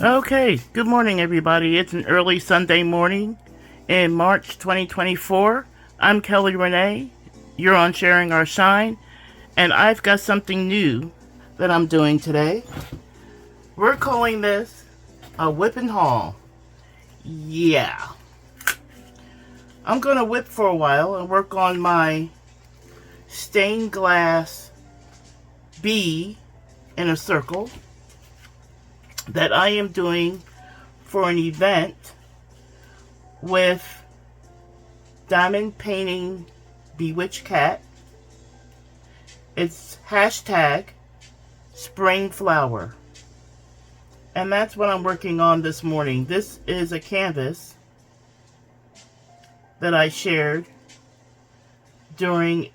Okay, good morning everybody. It's an early Sunday morning in March 2024. I'm Kelly Renee. You're on Sharing Our Shine, and I've got something new that I'm doing today. We're calling this a WIP Haul. Yeah. I'm going to whip for a while and work on my stained glass bee in a circle that I am doing for an event with diamond painting bewitched cat. It's hashtag spring flower, and that's what I'm working on this morning. This is a canvas that I shared during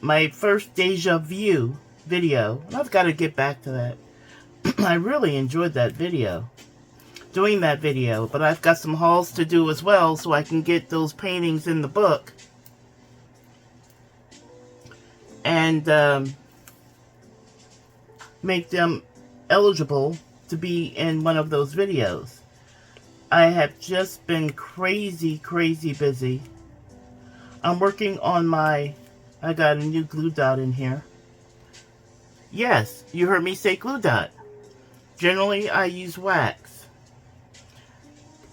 my first deja vu video, and I've got to get back to that. I really enjoyed that video, doing that video, but I've got some hauls to do as well so I can get those paintings in the book and make them eligible to be in one of those videos. I have just been crazy busy. I'm working on I got a new glue dot in here. Yes, you heard me say glue dot. Generally, I use wax.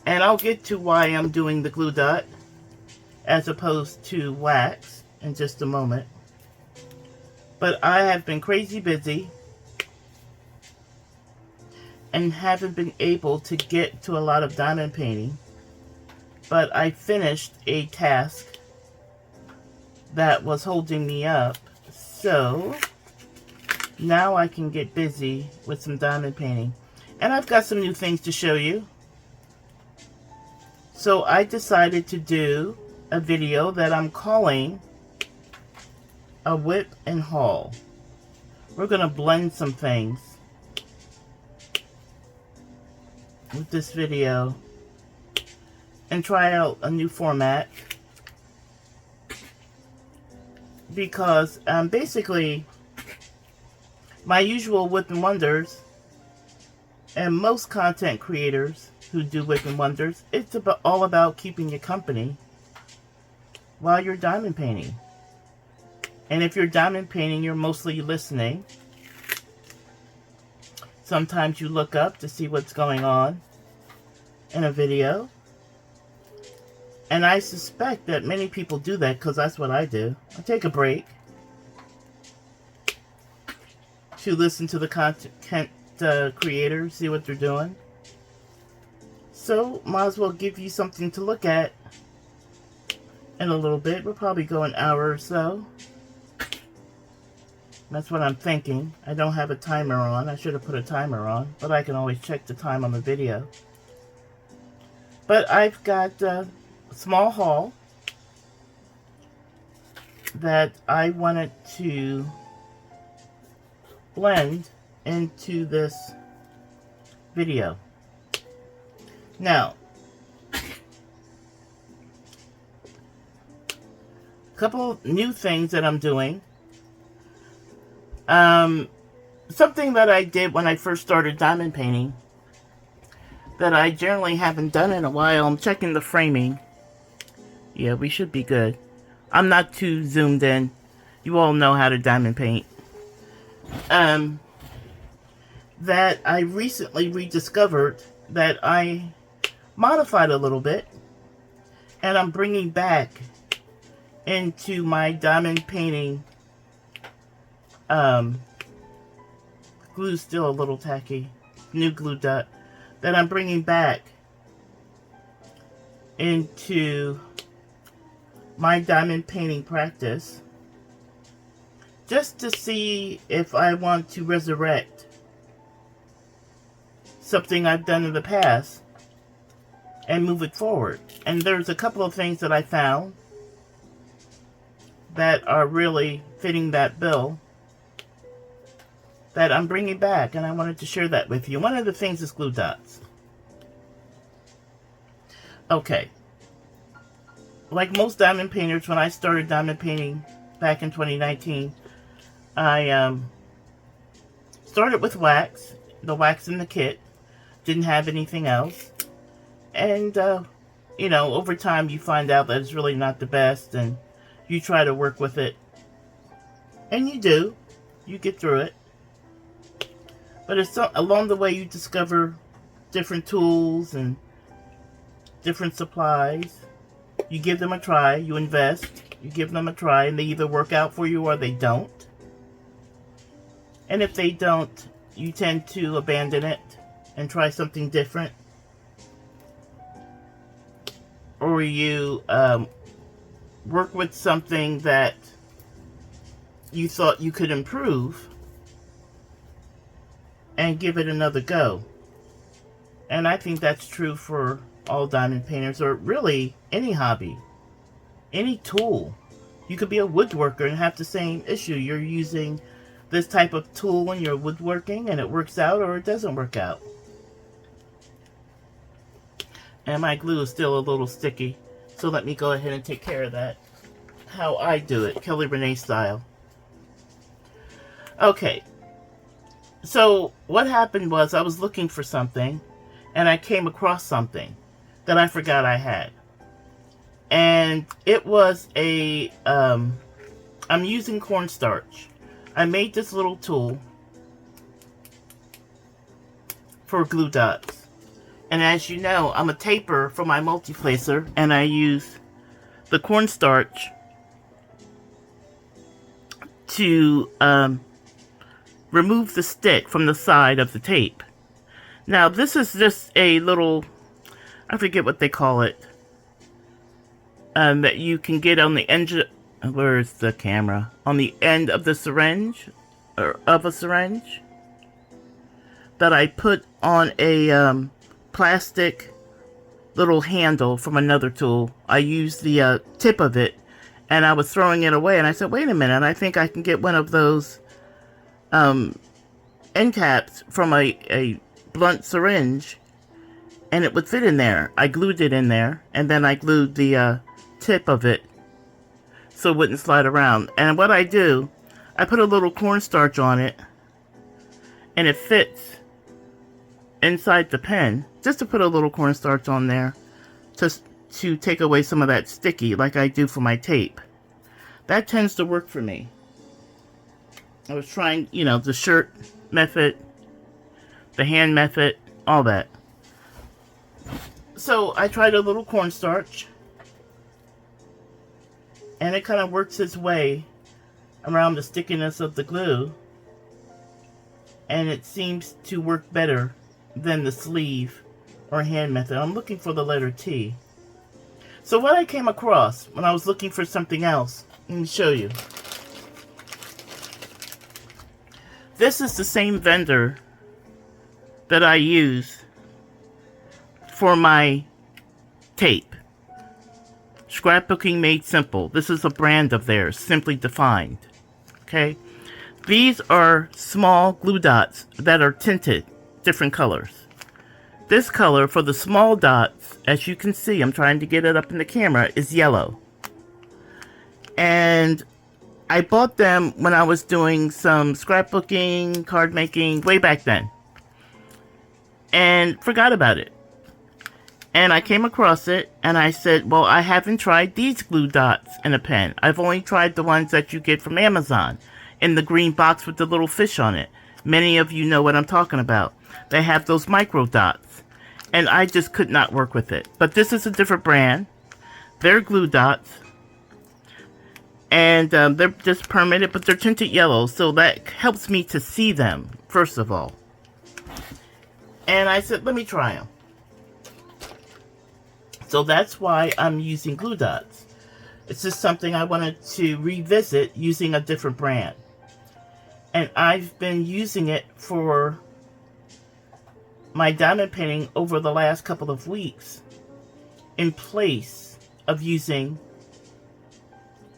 And I'll get to why I'm doing the glue dot as opposed to wax in just a moment. But I have been crazy busy and haven't been able to get to a lot of diamond painting. But I finished a task that was holding me up. So now I can get busy with some diamond painting. And I've got some new things to show you. So I decided to do a video that I'm calling a WIP and haul. We're going to blend some things with this video and try out a new format. Because basically my usual WIP and Wonders, and most content creators who do WIP and Wonders, it's all about keeping you company while you're diamond painting. And if you're diamond painting, you're mostly listening. Sometimes you look up to see what's going on in a video. And I suspect that many people do that because that's what I do. I take a break to listen to the content creators, see what they're doing. So, might as well give you something to look at in a little bit. We'll probably go an hour or so. That's what I'm thinking. I don't have a timer on. I should have put a timer on, but I can always check the time on the video. But I've got a small haul that I wanted to blend into this video. Now, a couple new things that I'm doing. Something that I did when I first started diamond painting that I generally haven't done in a while. I'm checking the framing. Yeah, we should be good. I'm not too zoomed in. You all know how to diamond paint. That I recently rediscovered that I modified a little bit, and I'm bringing back into my diamond painting. Glue's still a little tacky. New glue dot that I'm bringing back into my diamond painting practice, just to see if I want to resurrect something I've done in the past and move it forward. And there's a couple of things that I found that are really fitting that bill that I'm bringing back, and I wanted to share that with you. One of the things is glue dots. Okay. Like most diamond painters, when I started diamond painting back in 2019, I started with wax, the wax in the kit. Didn't have anything else. And, you know, over time you find out that it's really not the best, and you try to work with it. And you do. You get through it. But it's along the way you discover different tools and different supplies. You give them a try, you invest, you give them a try, and they either work out for you or they don't. And if they don't, you tend to abandon it and try something different. Or you work with something that you thought you could improve and give it another go. And I think that's true for all diamond painters, or really any hobby, any tool. You could be a woodworker and have the same issue. You're using this type of tool when you're woodworking and it works out or it doesn't work out. And my glue is still a little sticky, so let me go ahead and take care of that. How I do it, Kelly Renee style. Okay, so what happened was I was looking for something and I came across something that I forgot I had. And it was a, I'm using cornstarch. I made this little tool for glue dots. And as you know, I'm a taper for my multiplacer, and I use the cornstarch to remove the stick from the side of the tape. Now, this is just a little, I forget what they call it, that you can get on the end, where's the camera? On the end of the syringe, or of a syringe, that I put on a plastic little handle from another tool. I used the tip of it, and I was throwing it away, and I said, wait a minute, I think I can get one of those end caps from a blunt syringe, and it would fit in there. I glued it in there, and then I glued the tip of it so it wouldn't slide around. And what I do, I put a little cornstarch on it, and it fits inside the pen, just to put a little cornstarch on there to take away some of that sticky, like I do for my tape. That tends to work for me. I was trying, you know, the shirt method, the hand method, all that. So I tried a little cornstarch, and it kind of works its way around the stickiness of the glue, and it seems to work better than the sleeve or hand method. I'm looking for the letter T. So what I came across when I was looking for something else, let me show you. This is the same vendor that I use for my tape. Scrapbooking Made Simple. This is a brand of theirs, Simply Defined. Okay? These are small glue dots that are tinted different colors. This color for the small dots, as you can see, I'm trying to get it up in the camera, is yellow. And I bought them when I was doing some scrapbooking, card making, way back then. And forgot about it. And I came across it, and I said, well, I haven't tried these glue dots in a pen. I've only tried the ones that you get from Amazon, in the green box with the little fish on it. Many of you know what I'm talking about. They have those micro dots, and I just could not work with it. But this is a different brand. They're glue dots, and they're just permanent, but they're tinted yellow, so that helps me to see them, first of all. And I said, let me try them. So that's why I'm using glue dots. It's just something I wanted to revisit using a different brand. And I've been using it for my diamond painting over the last couple of weeks in place of using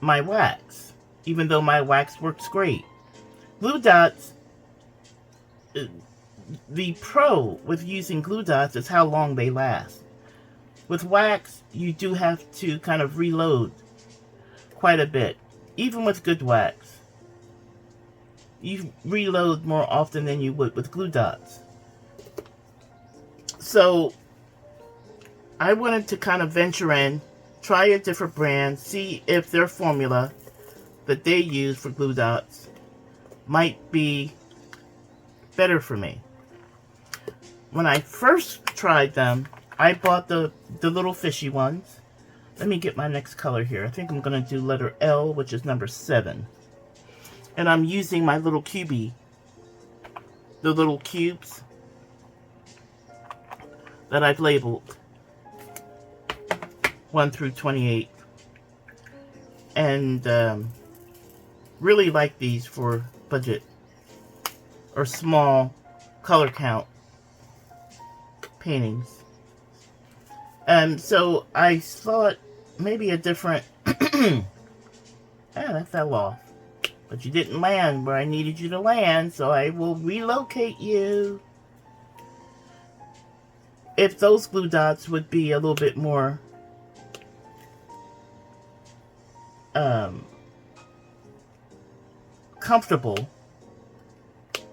my wax, even though my wax works great. Glue dots, the pro with using glue dots is how long they last. With wax, you do have to kind of reload quite a bit, even with good wax. you reload more often than you would with glue dots. So I wanted to kind of venture in, try a different brand, see if their formula that they use for glue dots might be better for me. When I first tried them, I bought the little fishy ones. Let me get my next color here. I think I'm going to do letter L, which is number 7. And I'm using my little cubie, the little cubes that I've labeled 1 through 28. And really like these for budget or small color count paintings. So I thought maybe a different that fell off. But you didn't land where I needed you to land, so I will relocate you. If those glue dots would be a little bit more comfortable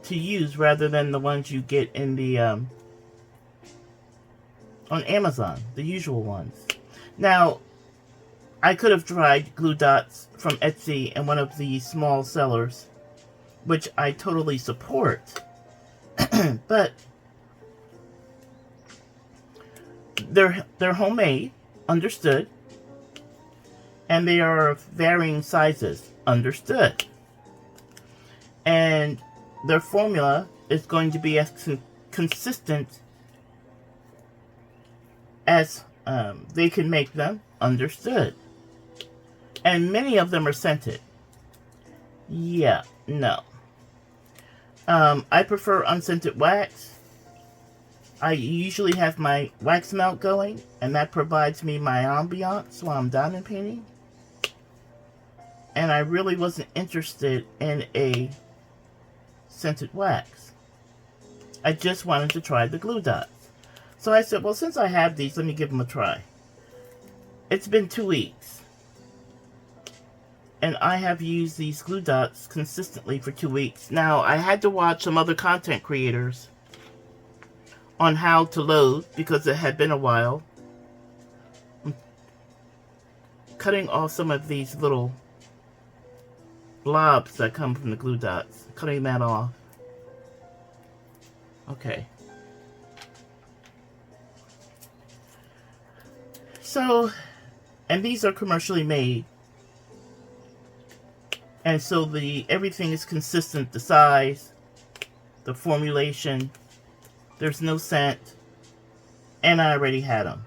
to use rather than the ones you get in the on Amazon, the usual ones. Now, I could have tried glue dots from Etsy and one of the small sellers, which I totally support. But they're homemade, understood, and they are of varying sizes, understood. And their formula is going to be as consistent as they can make them, understood. And many of them are scented. Yeah, no. I prefer unscented wax. I usually have my wax melt going, and that provides me my ambiance while I'm diamond painting. And I really wasn't interested in a scented wax. I just wanted to try the glue dots. So I said, well, since I have these, let me give them a try. It's been 2 weeks. And I have used these glue dots consistently for 2 weeks. Now, I had to watch some other content creators on how to load because it had been a while. I'm cutting off some of these little blobs that come from the glue dots. Cutting that off. Okay. So, and these are commercially made. And so everything is consistent, the size, the formulation, there's no scent, and I already had them.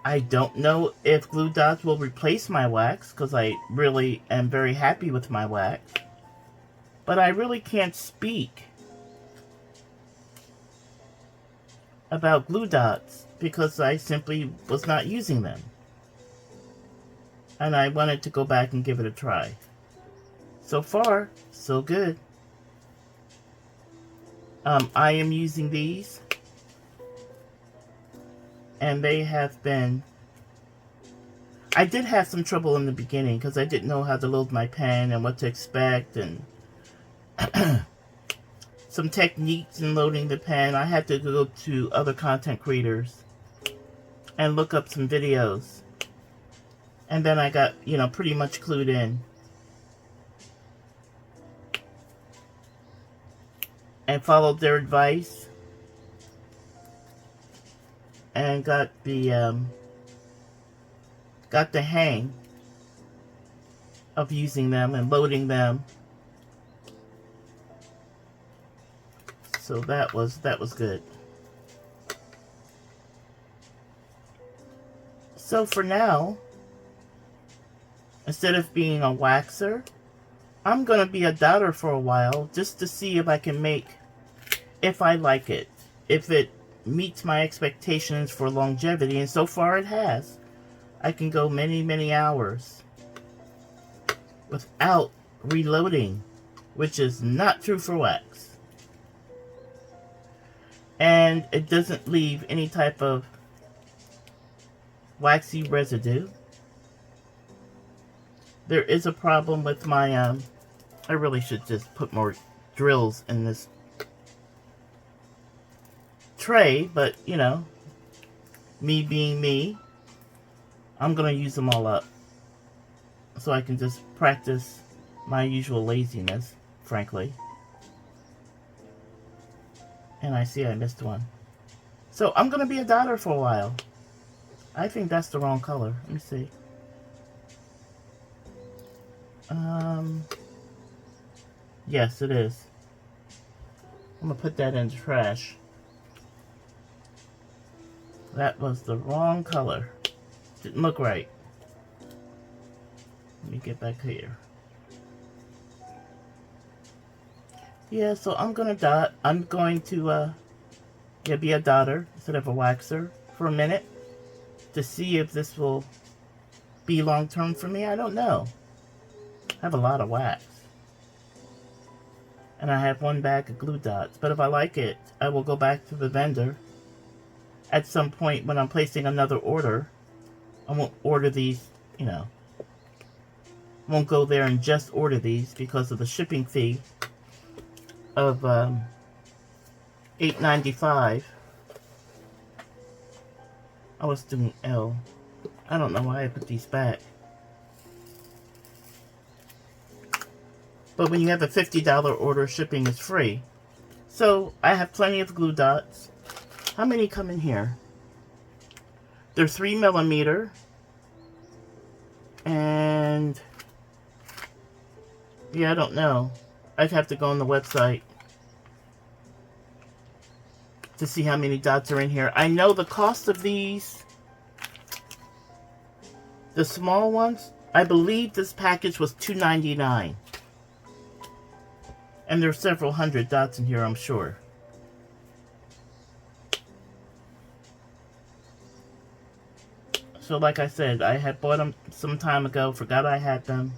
I don't know if glue dots will replace my wax, because I really am very happy with my wax. But I really can't speak about glue dots, because I simply was not using them. And I wanted to go back and give it a try. So far, so good. I am using these. And they have been... I did have some trouble in the beginning because I didn't know how to load my pen and what to expect. And some techniques in loading the pen. I had to go to other content creators and look up some videos. And then I got, pretty much clued in. And followed their advice. And got the hang of using them and loading them. So that was good. So for now, instead of being a waxer, I'm going to be a dotter for a while just to see if I can make, if I like it, if it meets my expectations for longevity, and so far it has. I can go many, many hours without reloading, which is not true for wax. And it doesn't leave any type of waxy residue. There is a problem with my, I really should just put more drills in this tray, but, you know, me being me, I'm going to use them all up so I can just practice my usual laziness, frankly. And I see I missed one. So I'm going to be a dotter for a while. I think that's the wrong color. Let me see. Yes, it is. I'm going to put that in the trash. That was the wrong color. Didn't look right. Let me get back here. Yeah, so I'm going to dot. I'm going to be a dotter instead of a waxer for a minute to see if this will be long term for me. I don't know. I have a lot of wax. And I have one bag of glue dots. But if I like it, I will go back to the vendor at some point when I'm placing another order. I won't order these, you know. Won't go there and just order these because of the shipping fee of $8.95. I was doing L. I don't know why I put these back. But when you have a $50 order, shipping is free. So I have plenty of glue dots. How many come in here? They're 3mm. And yeah, I don't know. I'd have to go on the website to see how many dots are in here. I know the cost of these, the small ones, I believe this package was $2.99. And there's several hundred dots in here, I'm sure. So like I said, I had bought them some time ago, forgot I had them,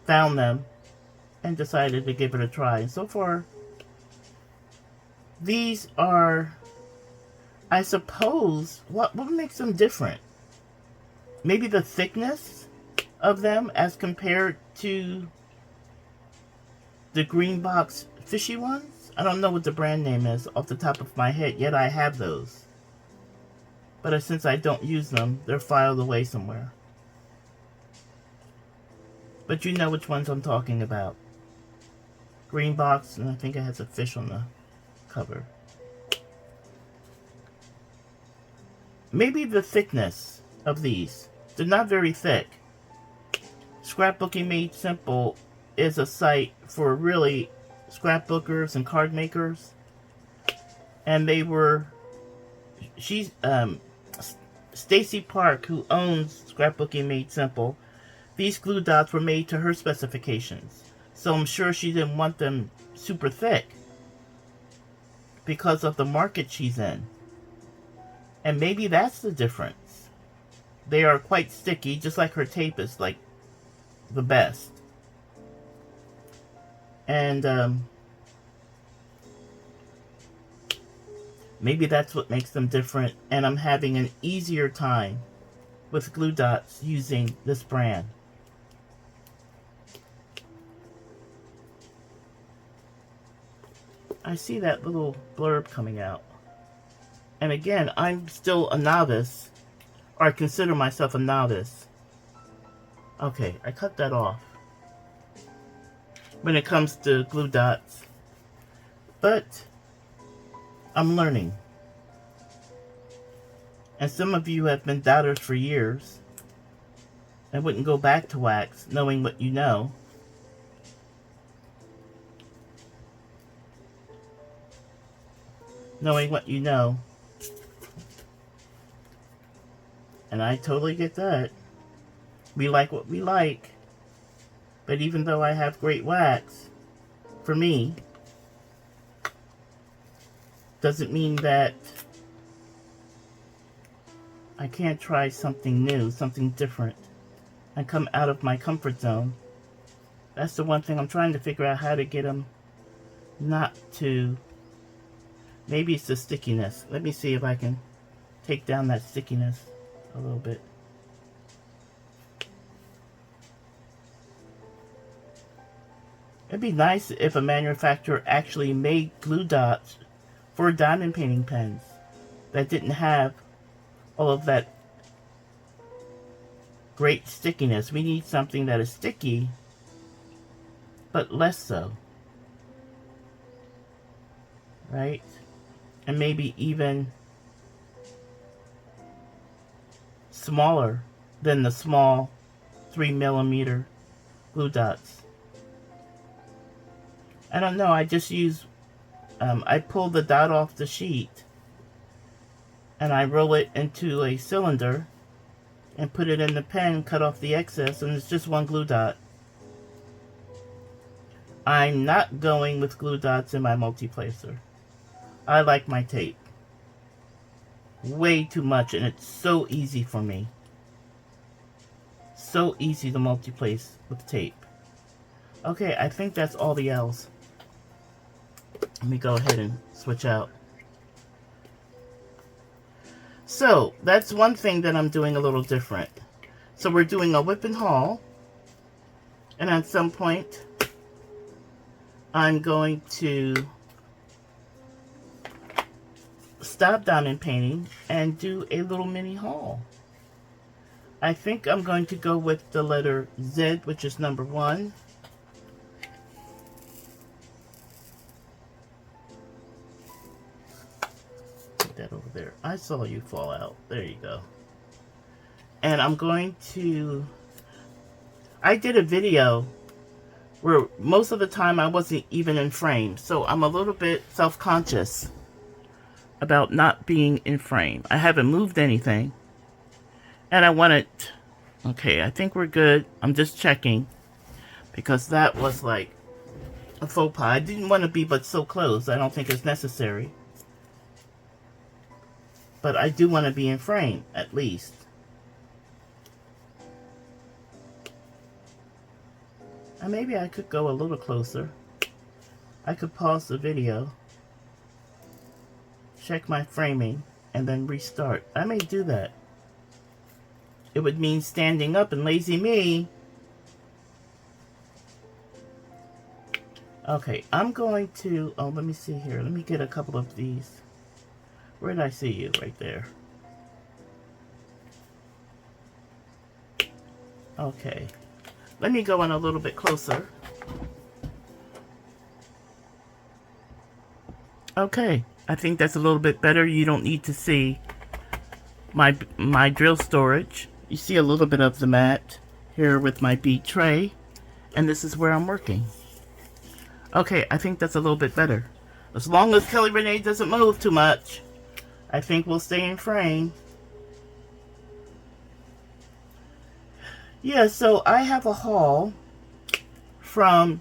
found them, and decided to give it a try. And so far, these are, I suppose, what makes them different? Maybe the thickness of them as compared to the green box fishy ones? I don't know what the brand name is off the top of my head, yet I have those. But since I don't use them, they're filed away somewhere. But you know which ones I'm talking about. Green box, and I think it has a fish on the cover. Maybe the thickness of these. They're not very thick. Scrapbooking Made Simple is a site for really scrapbookers and card makers. And they were, Stacy Park, who owns Scrapbooking Made Simple, these glue dots were made to her specifications. So I'm sure she didn't want them super thick because of the market she's in. And maybe that's the difference. They are quite sticky, just like her tape is like the best. And maybe that's what makes them different. And I'm having an easier time with glue dots using this brand. I see that little blurb coming out. And again, I'm still a novice, or I consider myself a novice. Okay, I cut that off when it comes to glue dots. But I'm learning. And some of you have been doubters for years and wouldn't go back to wax knowing what you know. Knowing what you know. And I totally get that. We like what we like. But even though I have great wax, for me, doesn't mean that I can't try something new, something different, and come out of my comfort zone. That's the one thing I'm trying to figure out, how to get them not to. Maybe it's the stickiness. Let me see if I can take down that stickiness a little bit. It'd be nice if a manufacturer actually made glue dots for diamond painting pens that didn't have all of that great stickiness. We need something that is sticky, but less so, right? And maybe even smaller than the small 3mm glue dots. I don't know, I just use, I pull the dot off the sheet and I roll it into a cylinder and put it in the pen, cut off the excess, and it's just one glue dot. I'm not going with glue dots in my multi-placer. I like my tape way too much, and it's so easy for me. So easy to multi-place with tape. Okay, I think that's all the L's. Let me go ahead and switch out. So, that's one thing that I'm doing a little different. So we're doing a WIP haul. And at some point, I'm going to stop diamond painting and do a little mini haul. I think I'm going to go with the letter Z, which is number 1. Put that over there. I saw you fall out. There you go. And I'm going to... I did a video where most of the time I wasn't even in frame, so I'm a little bit self-conscious about not being in frame. I haven't moved anything, and I want it... Okay, I think we're good. I'm just checking, because that was like a faux pas. I didn't want to be but so close. I don't think it's necessary. But I do want to be in frame, at least. And maybe I could go a little closer. I could pause the video, check my framing, and then restart. I may do that. It would mean standing up, and lazy me. Okay, I'm going to... Oh, let me see here. Let me get a couple of these. Where did I see you? Right there. Okay. Let me go in a little bit closer. Okay, I think that's a little bit better. You don't need to see my drill storage. You see a little bit of the mat here with my bead tray, and this is where I'm working. Okay, I think that's a little bit better. As long as Kelly Renee doesn't move too much, I think we'll stay in frame. Yeah, so I have a haul from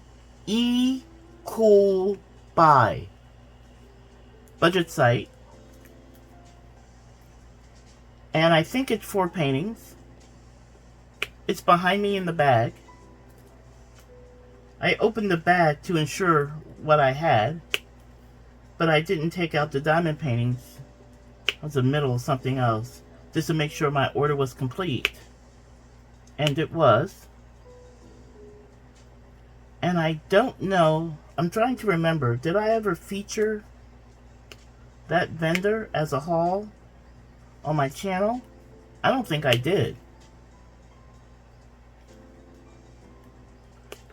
Cool Buy budget site, and I think it's 4 paintings. It's behind me in the bag. I opened the bag to ensure what I had, but I didn't take out the diamond paintings. It was in the middle of something else, just to make sure my order was complete. And it was. And I don't know, I'm trying to remember, did I ever feature that vendor as a haul on my channel? I don't think I did.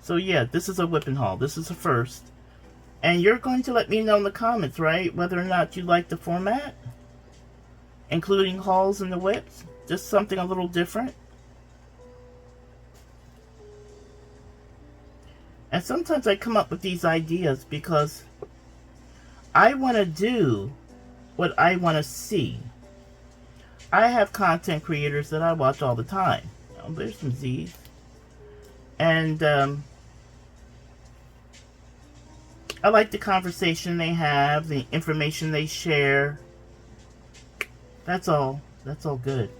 So yeah, this is a WIP haul. This is a first. And you're going to let me know in the comments, right, whether or not you like the format, including hauls and the WIPs. Just something a little different. And sometimes I come up with these ideas because I want to do what I want to see. I have content creators that I watch all the time. Oh, there's some Z's. And I like the conversation they have, the information they share. That's all. That's all good.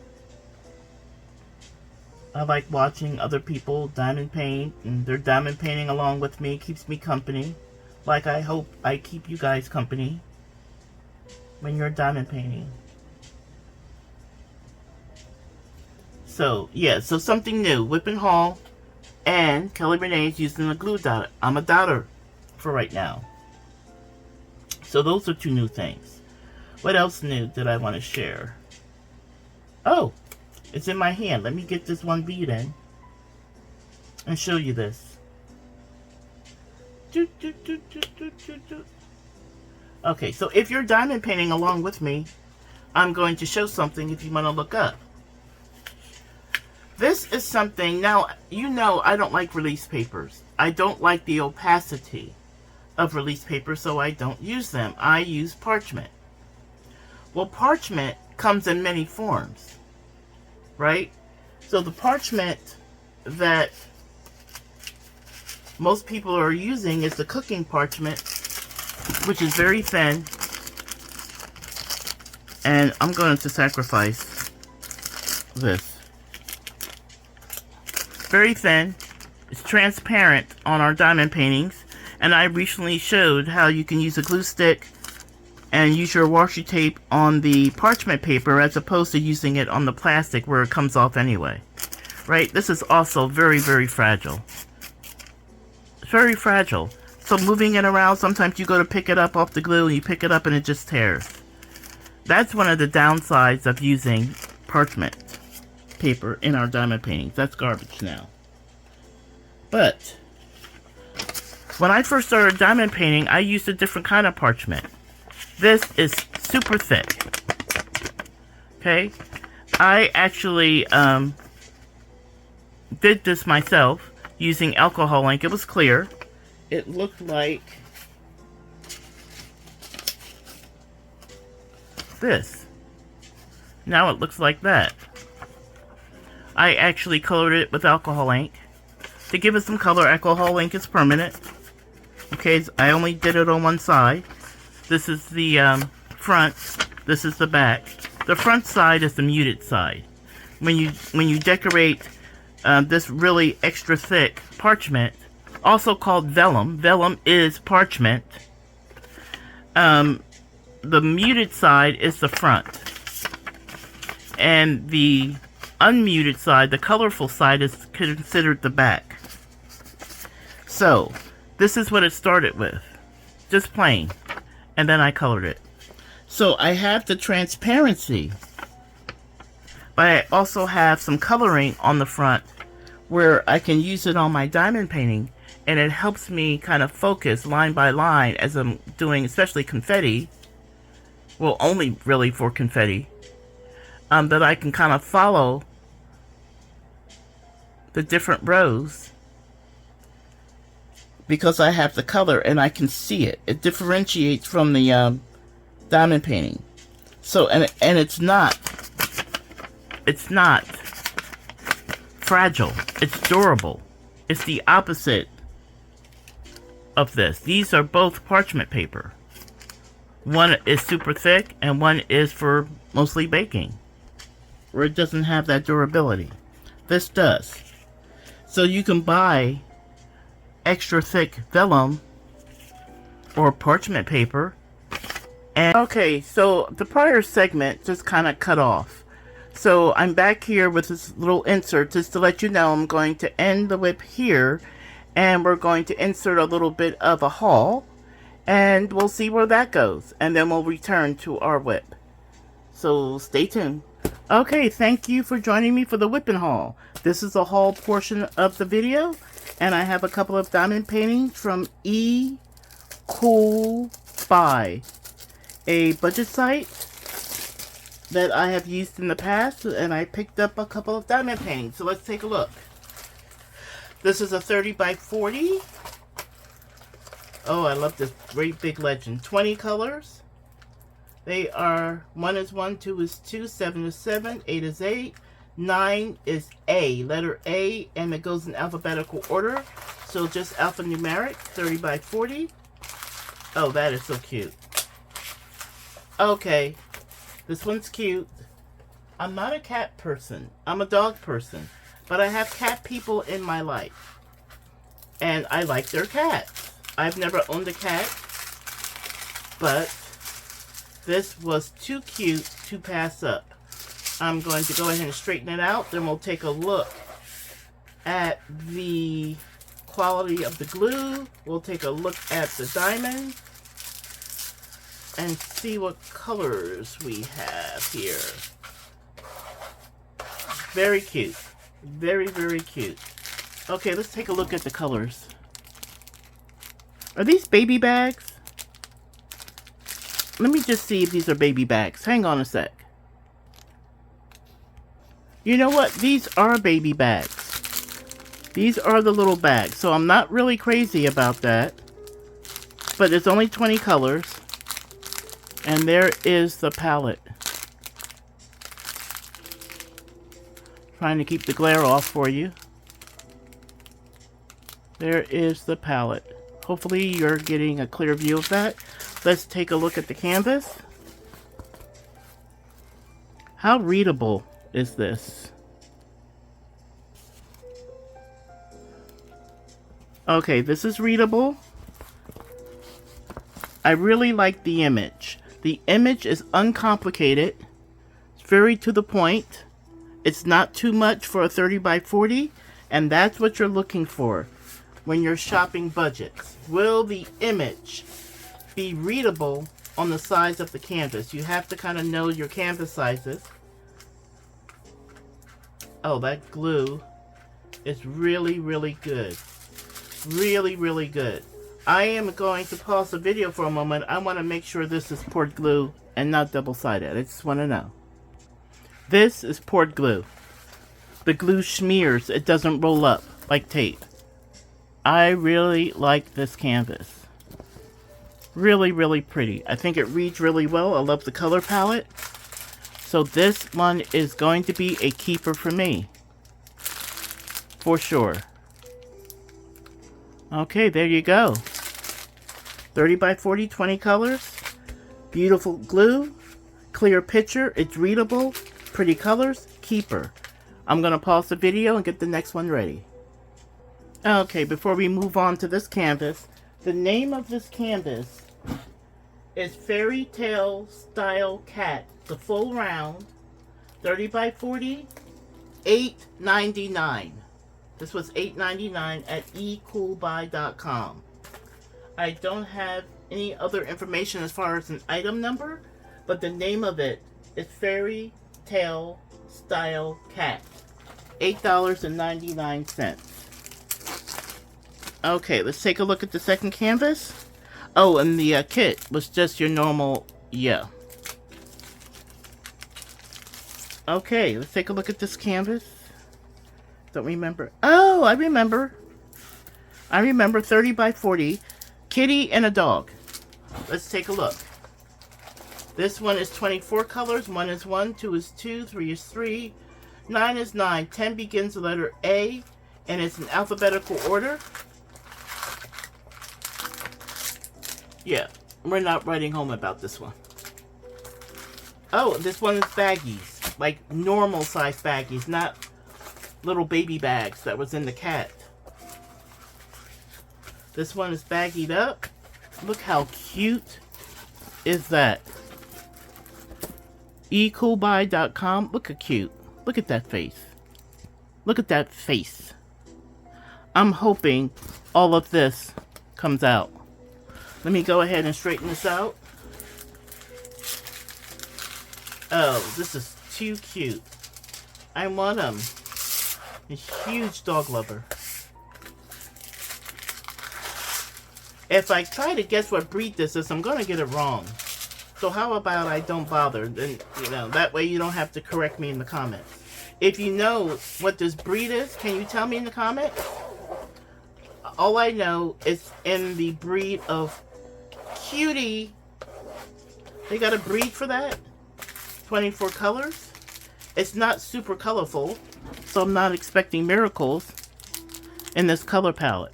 I like watching other people diamond paint, and they're diamond painting along with me. Keeps me company. Like I hope I keep you guys company when you're diamond painting. So, yeah, so something new. WIP haul. And Kelly Renee is using a glue dot. I'm a dotter for right now. So those are two new things. What else new did I want to share? Oh, it's in my hand. Let me get this one bead in and show you this. Okay, so if you're diamond painting along with me, I'm going to show something if you want to look up. This is something, now, you know I don't like release papers. I don't like the opacity of release paper, so I don't use them. I use parchment. Well, parchment comes in many forms, right? So the parchment that most people are using is the cooking parchment, which is very thin. And I'm going to sacrifice this. Very thin. It's transparent on our diamond paintings. And I recently showed how you can use a glue stick and use your washi tape on the parchment paper as opposed to using it on the plastic where it comes off anyway. Right? This is also very, very fragile. It's very fragile. So moving it around, sometimes you go to pick it up off the glue and you pick it up and it just tears. That's one of the downsides of using parchment paper in our diamond paintings. That's garbage now. But when I first started diamond painting, I used a different kind of parchment. This is super thick. Okay? I actually did this myself using alcohol ink. It was clear. It looked like this. Now it looks like that. I actually colored it with alcohol ink to give it some color. Alcohol ink is permanent. Okay, I only did it on one side. This is the front. This is the back. The front side is the muted side. When you decorate this really extra thick parchment, also called vellum. Vellum is parchment. The muted side is the front. And the unmuted side, the colorful side, is considered the back. So, this is what it started with. Just plain. And then I colored it. So, I have the transparency. But I also have some coloring on the front where I can use it on my diamond painting. And it helps me kind of focus line by line as I'm doing, especially confetti. Well, only really for confetti. That I can kind of follow the different rows because I have the color and I can see it. It differentiates from the diamond painting. So, and it's not fragile. It's durable. It's the opposite of this. These are both parchment paper. One is super thick and one is for mostly baking, where it doesn't have that durability. This does. So you can buy extra thick vellum or parchment paper. And okay, so the prior segment just kind of cut off. So I'm back here with this little insert just to let you know I'm going to end the WIP here. And we're going to insert a little bit of a haul. And we'll see where that goes. And then we'll return to our WIP. So stay tuned. Okay, thank you for joining me for the WIP haul. This is a haul portion of the video. And I have a couple of diamond paintings from Cool Buy, a budget site that I have used in the past. And I picked up a couple of diamond paintings. So let's take a look. This is a 30 by 40. Oh, I love this great big legend. 20 colors. They are 1 is 1, 2 is 2, 7 is 7, 8 is 8, 9 is A, letter A, and it goes in alphabetical order. So just alphanumeric, 30 by 40. Oh, that is so cute. Okay, this one's cute. I'm not a cat person. I'm a dog person. But I have cat people in my life. And I like their cats. I've never owned a cat. But this was too cute to pass up. I'm going to go ahead and straighten it out. Then we'll take a look at the quality of the glue. We'll take a look at the diamond and see what colors we have here. Very cute. Very, very cute. Okay, let's take a look at the colors. Are these baby bags? Let me just see if these are baby bags. Hang on a sec. You know what? These are baby bags. These are the little bags. So I'm not really crazy about that. But it's only 20 colors. And there is the palette. Trying to keep the glare off for you. There is the palette. Hopefully you're getting a clear view of that. Let's take a look at the canvas. How readable is this? Okay, this is readable. I really like the image. The image is uncomplicated. It's very to the point. It's not too much for a 30 by 40, and that's what you're looking for when you're shopping budgets. Will the image be readable on the size of the canvas? You have to kind of know your canvas sizes. Oh, that glue is really, really good. Really, really good. I am going to pause the video for a moment. I want to make sure this is poured glue and not double-sided. I just want to know. This is poured glue. The glue smears. It doesn't roll up like tape. I really like this canvas. Really, really pretty. I think it reads really well. I love the color palette. So this one is going to be a keeper for me. For sure. Okay, there you go. 30 by 40, 20 colors. Beautiful glue. Clear picture. It's readable. Pretty colors. Keeper. I'm going to pause the video and get the next one ready. Okay, before we move on to this canvas, the name of this canvas is Fairy Tale Style Cat. The full round, 30 by 40, $8.99. This was $8.99 at ecoolbuy.com. I don't have any other information as far as an item number, but the name of it is Fairy Tale Style Cat. $8.99. Okay, let's take a look at the second canvas. Oh, and the kit was just your normal, yeah. Okay, let's take a look at this canvas. Don't remember. Oh, I remember. I remember 30 by 40. Kitty and a dog. Let's take a look. This one is 24 colors. 1 is 1, 2 is 2, 3 is 3, 9 is 9. 10 begins with the letter A, and it's in alphabetical order. Yeah, we're not writing home about this one. Oh, this one is baggies. Like normal size baggies, not little baby bags that was in the cat. This one is baggied up. Look how cute is that. ecoolbuy.com. Look at cute. Look at that face. Look at that face. I'm hoping all of this comes out. Let me go ahead and straighten this out. Oh, this is too cute. I want them. A huge dog lover. If I try to guess what breed this is, I'm going to get it wrong. So how about I don't bother? Then, you know, that way you don't have to correct me in the comments. If you know what this breed is, can you tell me in the comments? All I know is in the breed of cutie. They got a breed for that? 24 colors. It's not super colorful, so I'm not expecting miracles in this color palette.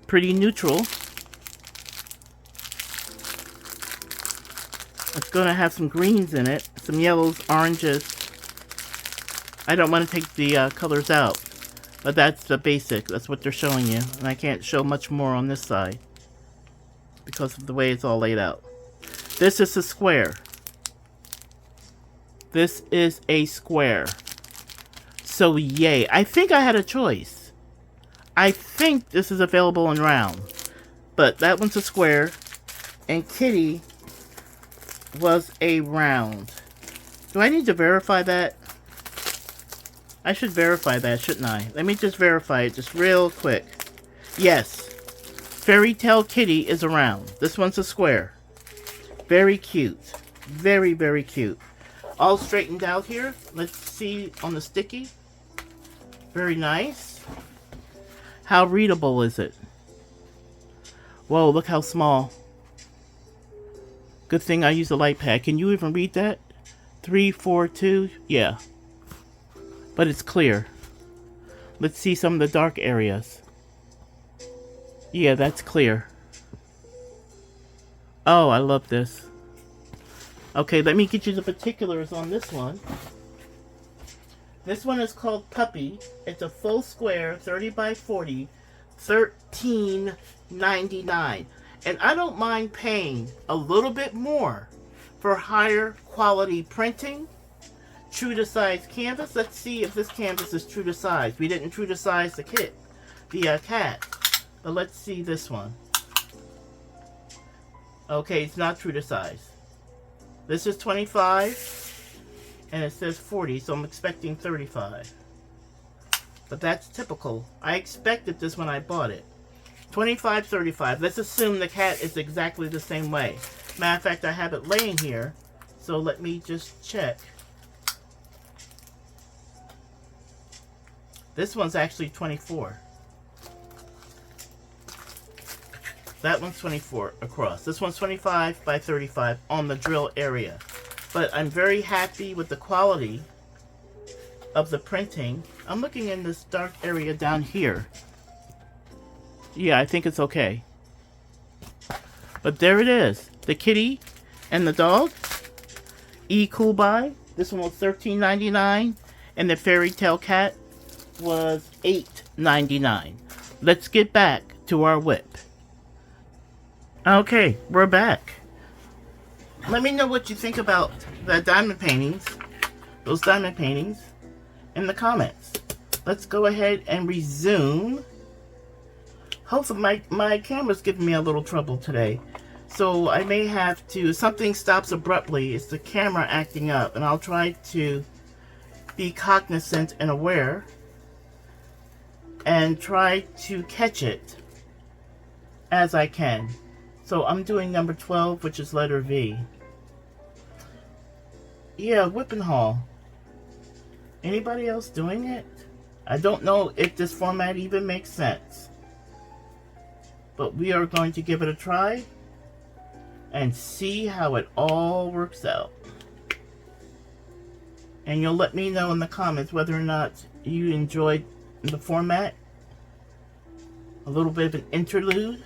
Pretty neutral. It's going to have some greens in it, some yellows, oranges. I don't want to take the colors out, but that's the basic. That's what they're showing you, and I can't show much more on this side because of the way it's all laid out. This is a square. This is a square. So yay. I think I had a choice. I think this is available in round. But that one's a square. And Kitty was a round. Do I need to verify that? I should verify that, shouldn't I? Let me just verify it just real quick. Yes. Fairy Tale Kitty is a round. This one's a square. Very cute. Very, very cute. All straightened out here. Let's see on the sticky. Very nice. How readable is it? Whoa, look how small. Good thing I use a light pad. Can you even read that? 342? Yeah. But it's clear. Let's see some of the dark areas. Yeah, that's clear. Oh, I love this. Okay, let me get you the particulars on this one. This one is called Puppy. It's a full square, 30 by 40, $13.99. And I don't mind paying a little bit more for higher quality printing. True to size canvas. Let's see if this canvas is true to size. We didn't true to size the cat. But let's see this one. Okay, it's not true to size. This is 25 and it says 40, so I'm expecting 35. But that's typical. I expected this when I bought it. 25, 35. Let's assume the cat is exactly the same way. Matter of fact, I have it laying here, so let me just check. This one's actually 24. That one's 24 across. This one's 25 by 35 on the drill area. But I'm very happy with the quality of the printing. I'm looking in this dark area down here. Yeah, I think it's okay. But there it is. The kitty and the dog. Cool buy. This one was $13.99. And the fairy tale cat was $8.99. Let's get back to our WIP. Okay, we're back. Let me know what you think about the diamond paintings, those diamond paintings, in the comments. Let's go ahead and resume. Hopefully my camera's giving me a little trouble today. So I may have to, if something stops abruptly, it's the camera acting up, and I'll try to be cognizant and aware and try to catch it as I can. So I'm doing number 12, which is letter V. Yeah, WIP Haul. Anybody else doing it? I don't know if this format even makes sense. But we are going to give it a try and see how it all works out. And you'll let me know in the comments whether or not you enjoyed the format. A little bit of an interlude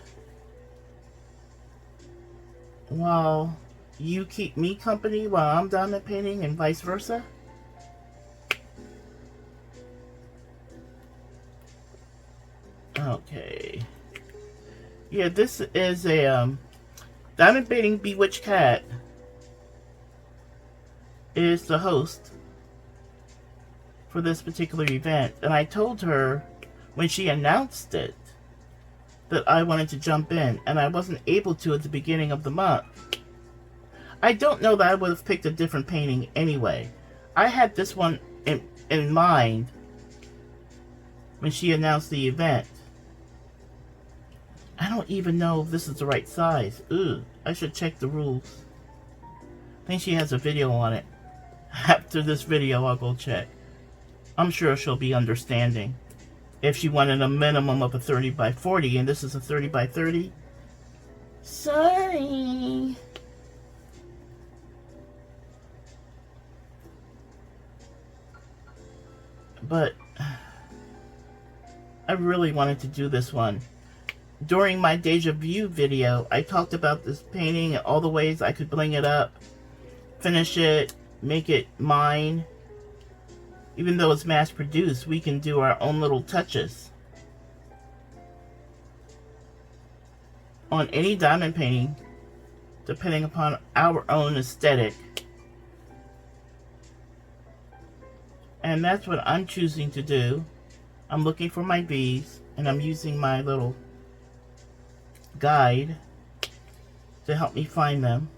while you keep me company while I'm diamond painting and vice versa. Okay. Yeah, this is a diamond painting Bewitched Cat is the host for this particular event, and I told her when she announced it that I wanted to jump in, and I wasn't able to at the beginning of the month. I don't know that I would have picked a different painting anyway. I had this one in mind when she announced the event. I don't even know if this is the right size. Ooh, I should check the rules. I think she has a video on it. After this video, I'll go check. I'm sure she'll be understanding. If she wanted a minimum of a 30 by 40 and this is a 30 by 30. Sorry. But I really wanted to do this one. During my Deja Vu video, I talked about this painting and all the ways I could bling it up, finish it, make it mine. Even though it's mass produced, we can do our own little touches on any diamond painting, depending upon our own aesthetic And that's what I'm choosing to do. I'm looking for my V's, and I'm using my little guide to help me find them,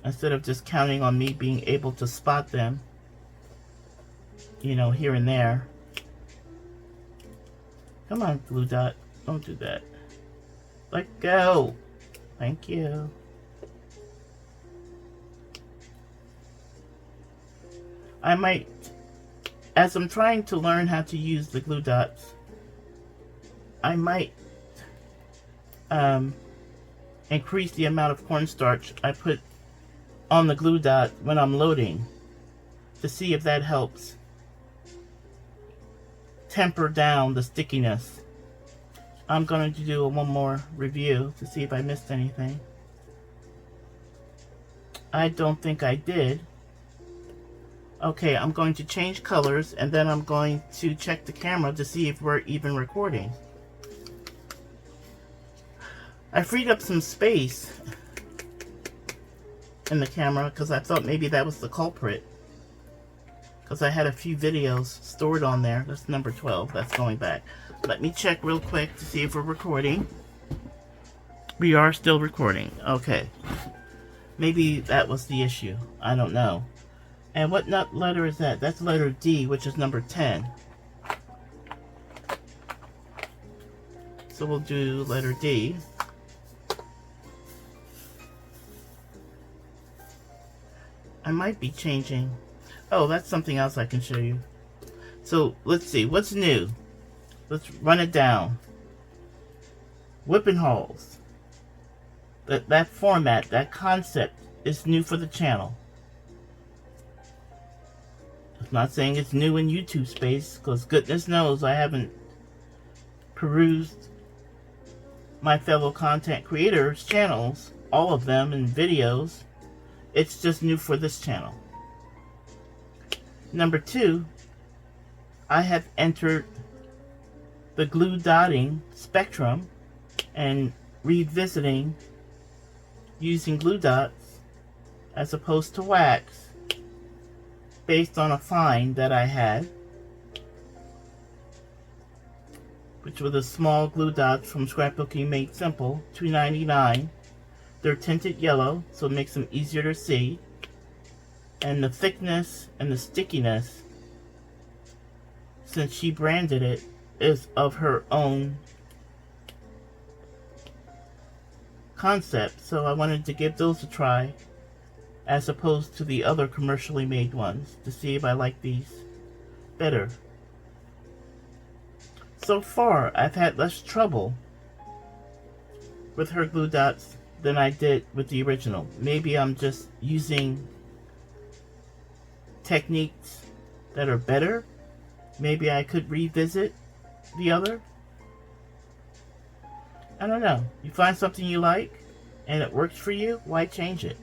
instead of just counting on me being able to spot them, you know, here and there. Come on, glue dot. Don't do that. Let go. Thank you. I might, as I'm trying to learn how to use the glue dots, I might increase the amount of cornstarch I put on the glue dot when I'm loading, to see if that helps temper down the stickiness. I'm going to do one more review to see if I missed anything. I don't think I did. Okay, I'm going to change colors, and then I'm going to check the camera to see if we're even recording. I freed up some space in the camera because I thought maybe that was the culprit, because I had a few videos stored on there. That's number 12. That's going back. Let me check real quick to see if we're recording. We are still recording. Okay. Maybe that was the issue. I don't know. And what letter is that? That's letter D, which is number 10. So we'll do letter D. I might be changing. Oh, that's something else I can show you. So let's see. What's new? Let's run it down. WIP Hauls. That format, that concept is new for the channel. I'm not saying it's new in YouTube space, because goodness knows I haven't perused my fellow content creators' channels, all of them in videos. It's just new for this channel. Number 2, I have entered the glue dotting spectrum and revisiting using glue dots as opposed to wax, based on a find that I had, which were the small glue dots from Scrapbooking Made Simple, $2.99. They're tinted yellow, so it makes them easier to see. And the thickness and the stickiness, since she branded it, is of her own concept. So I wanted to give those a try, as opposed to the other commercially made ones, to see if I like these better. So far, I've had less trouble with her glue dots than I did with the original. Maybe I'm just using techniques that are better. Maybe I could revisit the other. I don't know. You find something you like and it works for you, why change it?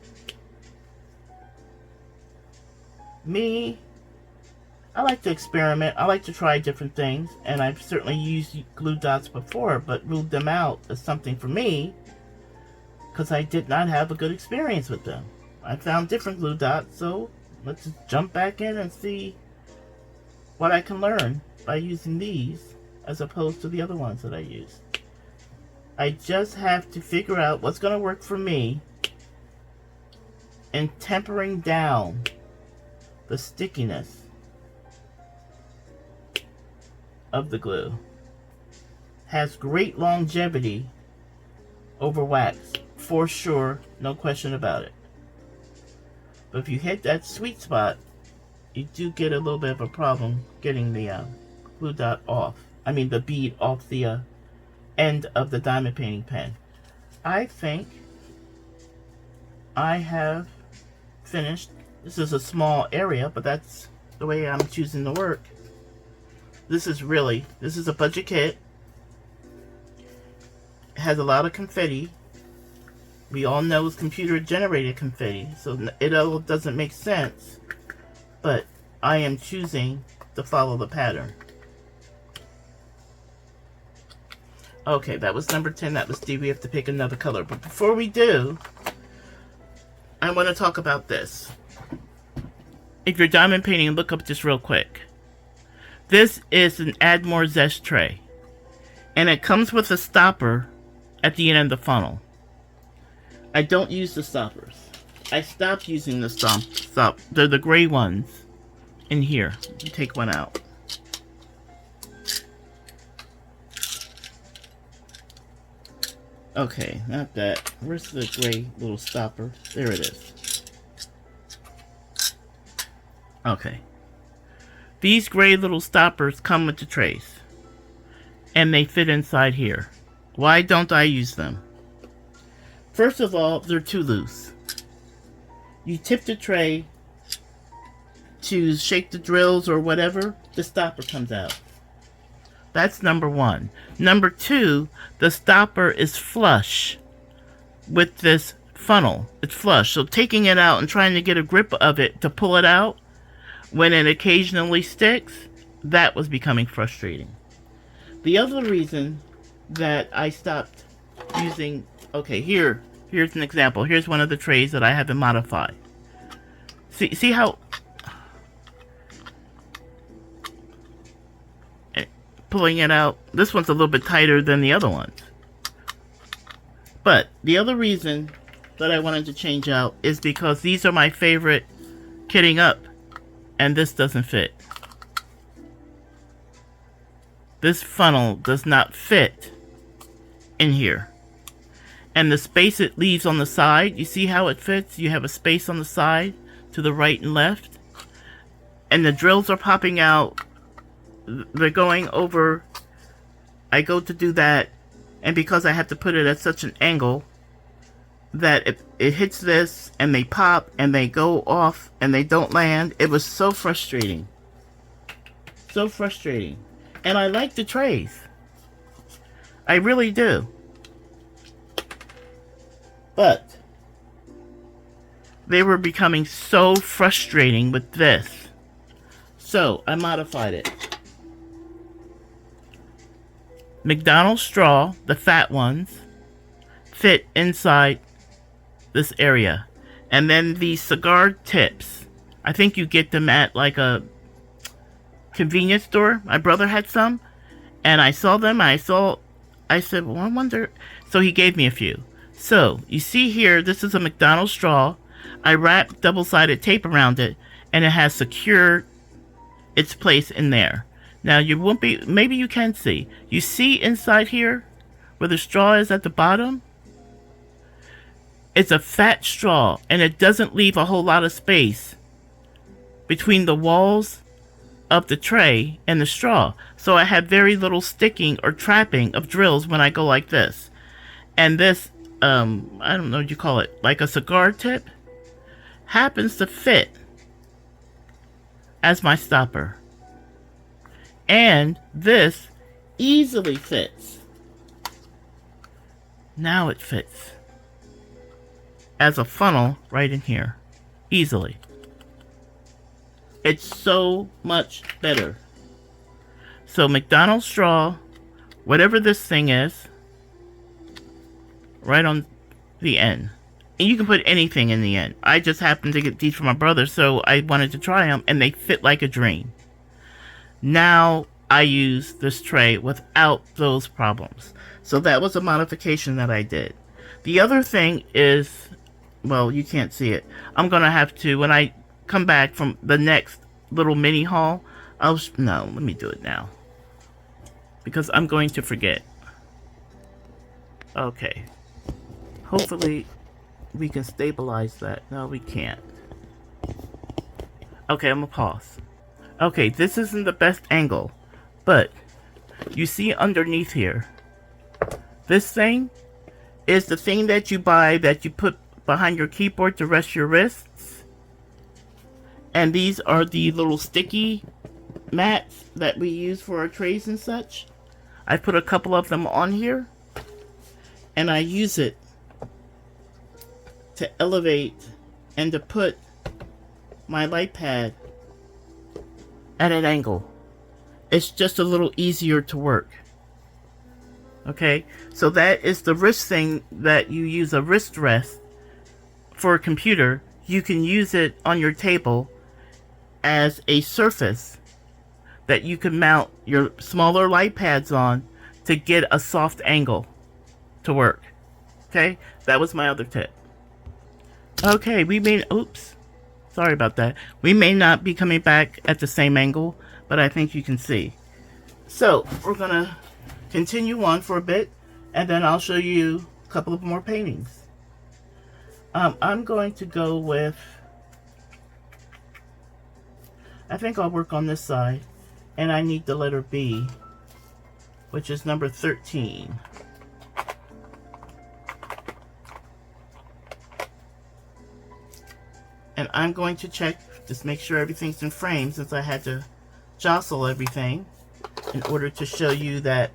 Me, I like to experiment. I like to try different things, and I've certainly used glue dots before, but ruled them out as something for me because I did not have a good experience with them. I found different glue dots, so let's just jump back in and see what I can learn by using these as opposed to the other ones that I used. I just have to figure out what's going to work for me in tempering down the stickiness of the glue. Has great longevity over wax, for sure, no question about it. But if you hit that sweet spot, you do get a little bit of a problem getting the glue dot off. I mean the bead off the end of the diamond painting pen. I think I have finished. This is a small area, but that's the way I'm choosing to work. This is a budget kit. It has a lot of confetti. We all know it's computer generated confetti, so it all doesn't make sense, but I am choosing to follow the pattern. Okay, that was number 10. That was D. We have to pick another color. But before we do, I want to talk about this. if you're diamond painting, look up this real quick. This is an Add More Zest tray. And it comes with a stopper at the end of the funnel. I don't use the stoppers. I stopped using the stop. They're the gray ones in here. You take one out. Okay, not that. Where's the gray little stopper? There it is. Okay. These gray little stoppers come with the trays. And they fit inside here. Why don't I use them? First of all, they're too loose. You tip the tray to shake the drills or whatever, the stopper comes out. That's number one. Number two, the stopper is flush with this funnel. It's flush. So taking it out and trying to get a grip of it to pull it out when it occasionally sticks, that was becoming frustrating. The other reason that I stopped using... Okay, here's an example. Here's one of the trays that I haven't modified. See how... Pulling it out, this one's a little bit tighter than the other ones. But the other reason that I wanted to change out is because these are my favorite kitting up, and this doesn't fit. This funnel does not fit in here. And the space it leaves on the side, you see how it fits? You have a space on the side to the right and left. And the drills are popping out. They're going over. I go to do that, and because I have to put it at such an angle that it hits this and they pop and they go off and they don't land. It was so frustrating. So frustrating. And I like the trays. I really do. But they were becoming so frustrating with this. So I modified it. McDonald's straw, the fat ones, fit inside this area. And then the cigar tips, I think you get them at like a convenience store. My brother had some, and I saw them. I said, well, I wonder. So he gave me a few. So you see here, this is a McDonald's straw. I wrapped double-sided tape around it, and it has secured its place in there. Now you won't be, maybe you can see. You see inside here where the straw is at the bottom? It's a fat straw, and it doesn't leave a whole lot of space between the walls of the tray and the straw. So I have very little sticking or trapping of drills when I go like this. And this, I don't know what you call it, like a cigar tip, happens to fit as my stopper. And this easily fits. Now it fits as a funnel right in here. Easily. It's so much better. So McDonald's straw, whatever this thing is, right on the end. And you can put anything in the end. I just happened to get these from my brother, so I wanted to try them, and they fit like a dream. Now I use this tray without those problems. So that was a modification that I did. The other thing is, well, you can't see it. I'm going to have to, when I come back from the next little mini haul, no, let me do it now. Because I'm going to forget. Okay. Hopefully we can stabilize that. No, we can't. Okay, I'm going to pause. Okay, this isn't the best angle, but you see underneath here, this thing is the thing that you buy that you put behind your keyboard to rest your wrists. And these are the little sticky mats that we use for our trays and such. I put a couple of them on here, and I use it to elevate and to put my light pad at an angle. It's just a little easier to work. Okay, so that is the wrist thing that you use, a wrist rest for a computer. You can use it on your table as a surface that you can mount your smaller light pads on to get a soft angle to work. Okay, that was my other tip. Okay, oops, sorry about that. We may not be coming back at the same angle, but I think you can see. So we're gonna continue on for a bit, and then I'll show you a couple of more paintings. I'm going to go with, I think I'll work on this side, and I need the letter B, which is number 13. And I'm going to check, just make sure everything's in frame, since I had to jostle everything in order to show you that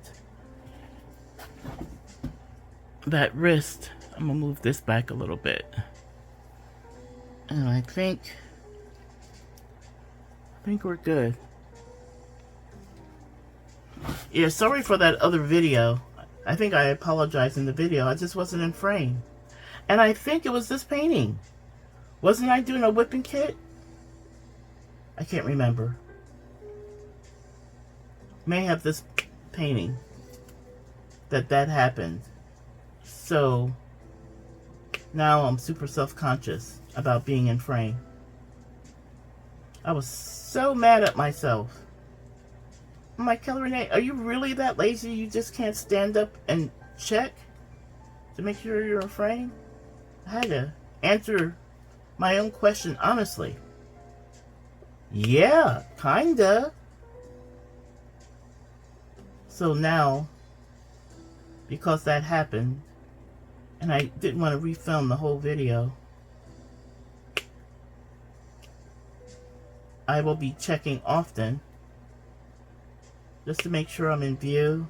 wrist. I'm gonna move this back a little bit. And I think we're good. Yeah, sorry for that other video. I think I apologized in the video. I just wasn't in frame. And I think it was this painting. Wasn't I doing a whipping kit? I can't remember. May have this painting that happened. So now I'm super self-conscious about being in frame. I was so mad at myself. I'm like, Kelly Renee, are you really that lazy you just can't stand up and check to make sure you're in frame? I had to answer my own question honestly. Yeah, kinda. So now, because that happened, and I didn't want to refilm the whole video, I will be checking often just to make sure I'm in view.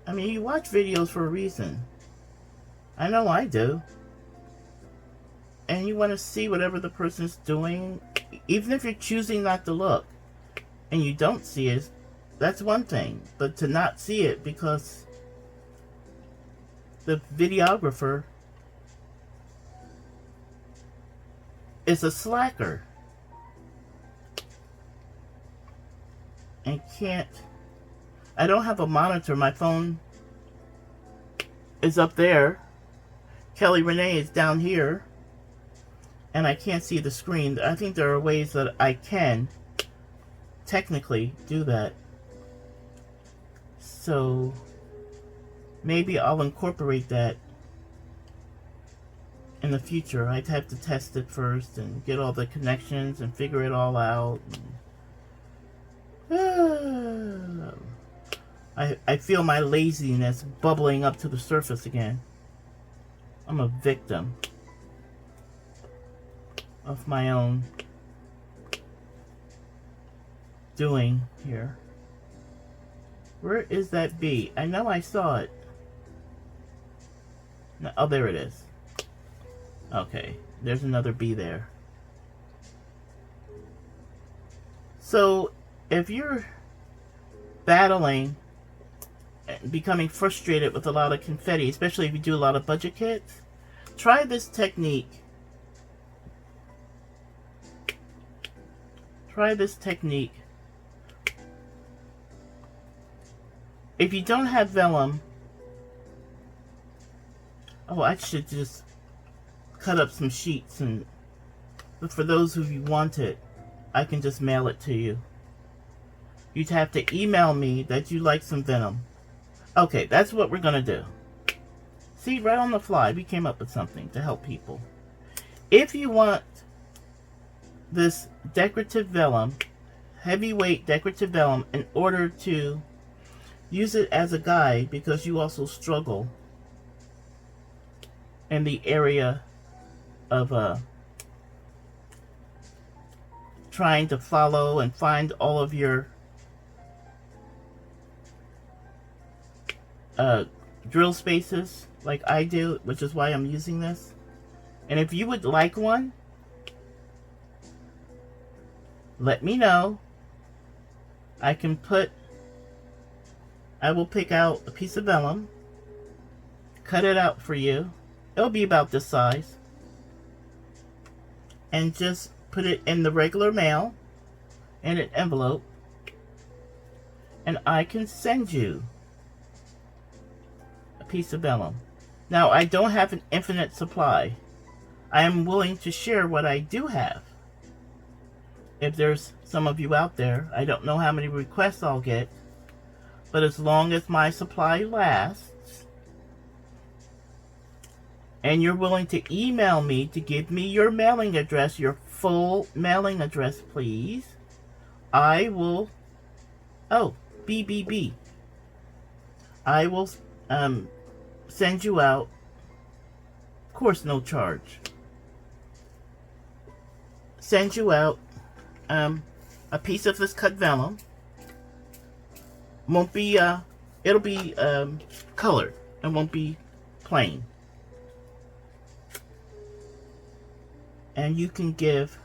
I mean, you watch videos for a reason. I know I do. And you want to see whatever the person's doing, even if you're choosing not to look and you don't see it, that's one thing. But to not see it because the videographer is a slacker and can't. I don't have a monitor. My phone is up there. Kelly Renee is down here. And I can't see the screen. I think there are ways that I can technically do that. So maybe I'll incorporate that in the future. I'd have to test it first and get all the connections and figure it all out. I feel my laziness bubbling up to the surface again. I'm a victim of my own doing here. Where is that B? I know I saw it. No, oh, there it is. Okay, there's another B there. So, if you're battling and becoming frustrated with a lot of confetti, especially if you do a lot of budget kits, try this technique. Try this technique. If you don't have vellum, oh, I should just cut up some sheets, and but for those who want it, I can just mail it to you. You'd have to email me that you like some venom. Okay, that's what we're gonna do. See, right on the fly, we came up with something to help people. If you want this decorative vellum, heavyweight decorative vellum, in order to use it as a guide, because you also struggle in the area of trying to follow and find all of your drill spaces like I do, which is why I'm using this. And if you would like one, let me know. I will pick out a piece of vellum, cut it out for you. It'll be about this size. And just put it in the regular mail in an envelope, and I can send you a piece of vellum. Now, I don't have an infinite supply. I am willing to share what I do have. If there's some of you out there, I don't know how many requests I'll get, but as long as my supply lasts, and you're willing to email me to give me your mailing address, your full mailing address, please, I will, oh, BBB, I will send you out, of course no charge, send you out a piece of this cut vellum. Won't be, it'll be colored. It won't be plain. And you can give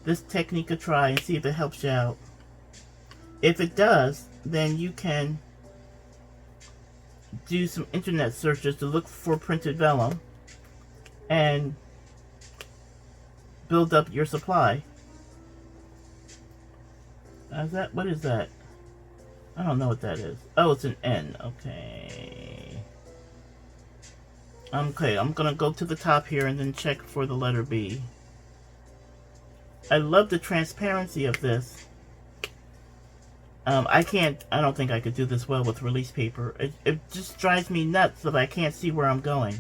this technique a try and see if it helps you out. If it does, then you can do some internet searches to look for printed vellum and build up your supply. What is that? I don't know what that is. Oh, it's an N. Okay. Okay, I'm gonna go to the top here and then check for the letter B. I love the transparency of this. I don't think I could do this well with release paper. It just drives me nuts that I can't see where I'm going.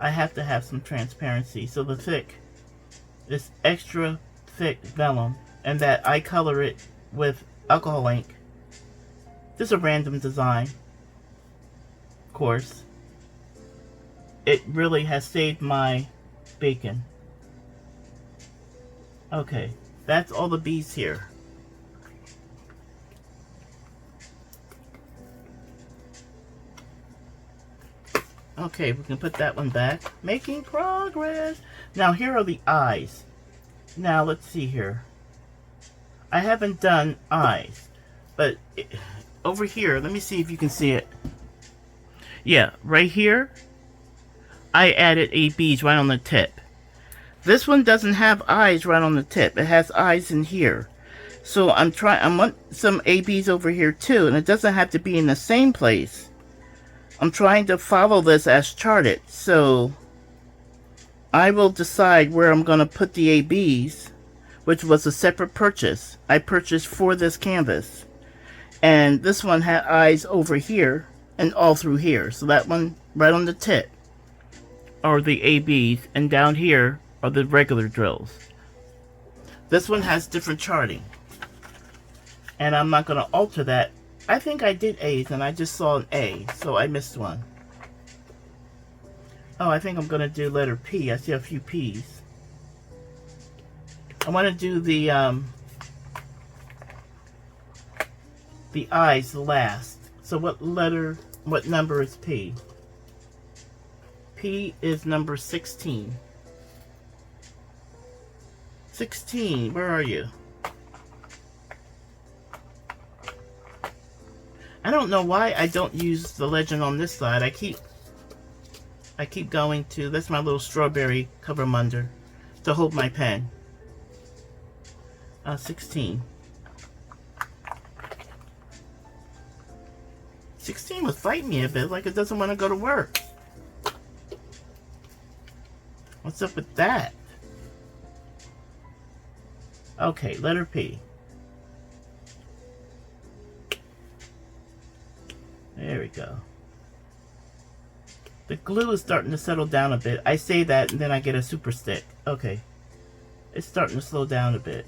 I have to have some transparency. So the thick, this extra thick vellum, and that I color it with alcohol ink. This is a random design, of course. It really has saved my bacon. Okay, that's all the B's here. Okay, we can put that one back. Making progress. Now here are the eyes. Now let's see here. I haven't done eyes, but over here, let me see if you can see it. Yeah, right here, I added ABs right on the tip. This one doesn't have eyes right on the tip. It has eyes in here. So I want some ABs over here too, and it doesn't have to be in the same place. I'm trying to follow this as charted, so I will decide where I'm going to put the ABs, which was a separate purchase. I purchased for this canvas. And this one had eyes over here and all through here. So that one right on the tip are the ABs, and down here are the regular drills. This one has different charting. And I'm not going to alter that. I think I did A's and I just saw an A, so I missed one. Oh, I think I'm going to do letter P. I see a few P's. I want to do the I's last. So what number is P? P is number 16. 16, where are you? I don't know why I don't use the legend on this side. I keep going to, that's my little strawberry cover munder to hold my pen. 16. 16 was fighting me a bit, like it doesn't want to go to work. What's up with that? Okay, letter P. There we go. The glue is starting to settle down a bit. I say that and then I get a super stick. Okay. It's starting to slow down a bit.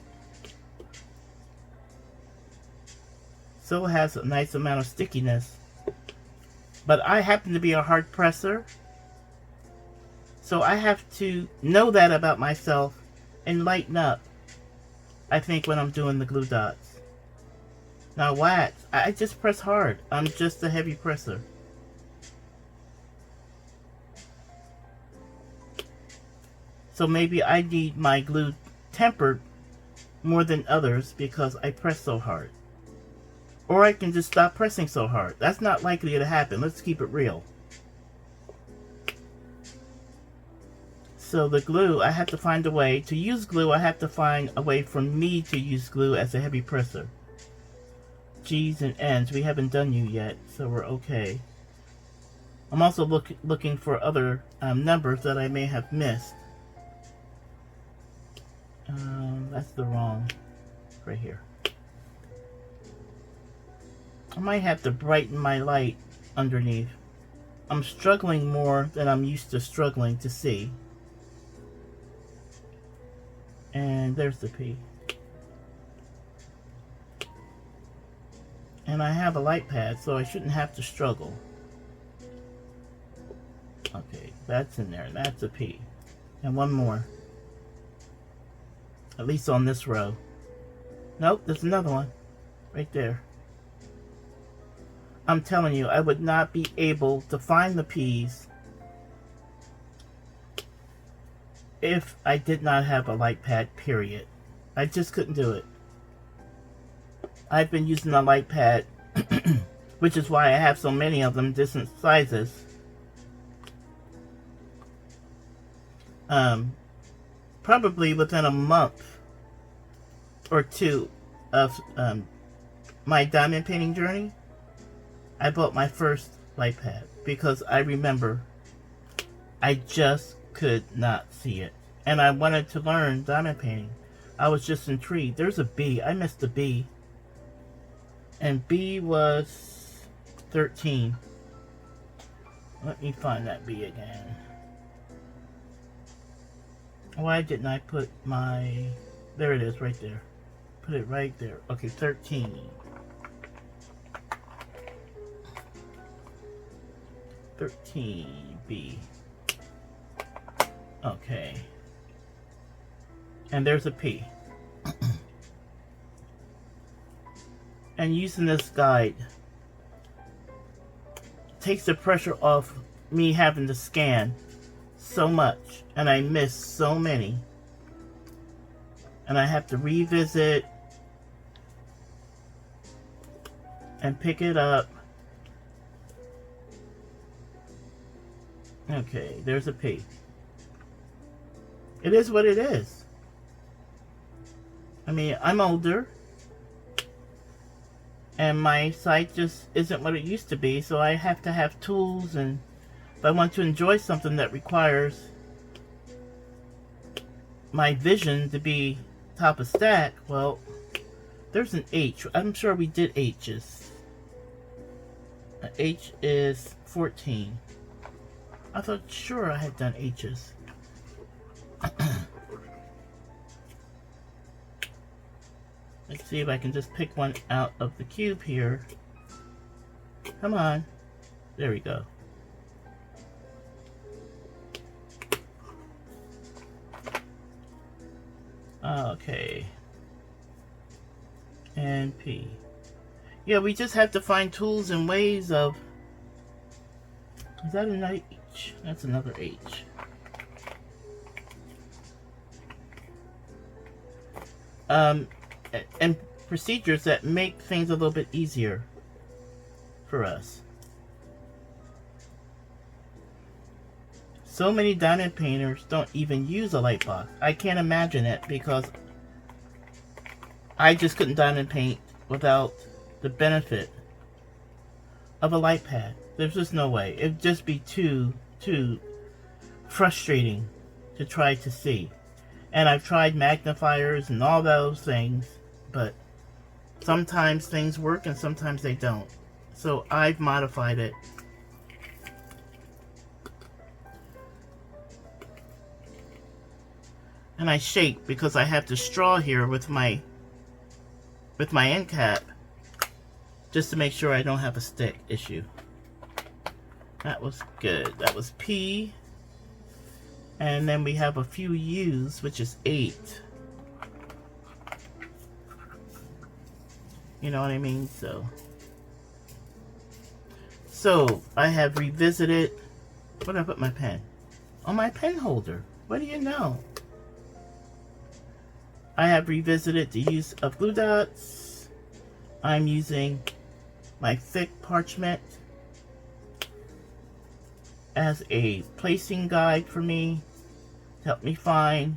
Still has a nice amount of stickiness. But I happen to be a hard presser. So I have to know that about myself and lighten up, I think, when I'm doing the glue dots. Now wax, I just press hard. I'm just a heavy presser. So maybe I need my glue tempered more than others because I press so hard. Or I can just stop pressing so hard. That's not likely to happen. Let's keep it real. So the glue, I have to find a way. To use glue, I have to find a way for me to use glue as a heavy presser. G's and N's, we haven't done you yet, so we're okay. I'm also looking for other numbers that I may have missed. That's the wrong, right here. I might have to brighten my light underneath. I'm struggling more than I'm used to struggling to see. And there's the P. And I have a light pad, so I shouldn't have to struggle. Okay, that's in there. That's a P. And one more. At least on this row. Nope, there's another one. Right there. I'm telling you, I would not be able to find the P's if I did not have a light pad, period. I just couldn't do it. I've been using a light pad, which is why I have so many of them, different sizes. Probably within a month or two of my diamond painting journey, I bought my first light pad because I remember I just could not see it. And I wanted to learn diamond painting. I was just intrigued. There's a B. I missed the B. And B was 13. Let me find that B again. Why didn't I put my... There it is, right there. Put it right there. Okay, 13. 13B. Okay. And there's a P. And using this guide takes the pressure off me having to scan so much, and I miss so many, and I have to revisit and pick it up. Okay, there's a P. It is what it is. I mean, I'm older, and my sight just isn't what it used to be, so I have to have tools, and if I want to enjoy something that requires my vision to be top of stack, well, there's an H. I'm sure we did H's. H is 14. I thought sure I had done H's. Let's see if I can just pick one out of the cube here. Come on. There we go. Okay. And P. Yeah, we just have to find tools and ways of... Is that an H? That's another H. And procedures that make things a little bit easier for us. So many diamond painters don't even use a light box. I can't imagine it because I just couldn't diamond paint without the benefit of a light pad. There's just no way. It'd just be too frustrating to try to see. And I've tried magnifiers and all those things, but sometimes things work and sometimes they don't. So I've modified it. And I shake because I have the straw here with my end cap, just to make sure I don't have a stick issue. That was good. That was P. And then we have a few U's, which is 8. You know what I mean? So I have revisited. Where did I put my pen? On my pen holder. What do you know? I have revisited the use of glue dots. I'm using my thick parchment as a placing guide for me, help me find.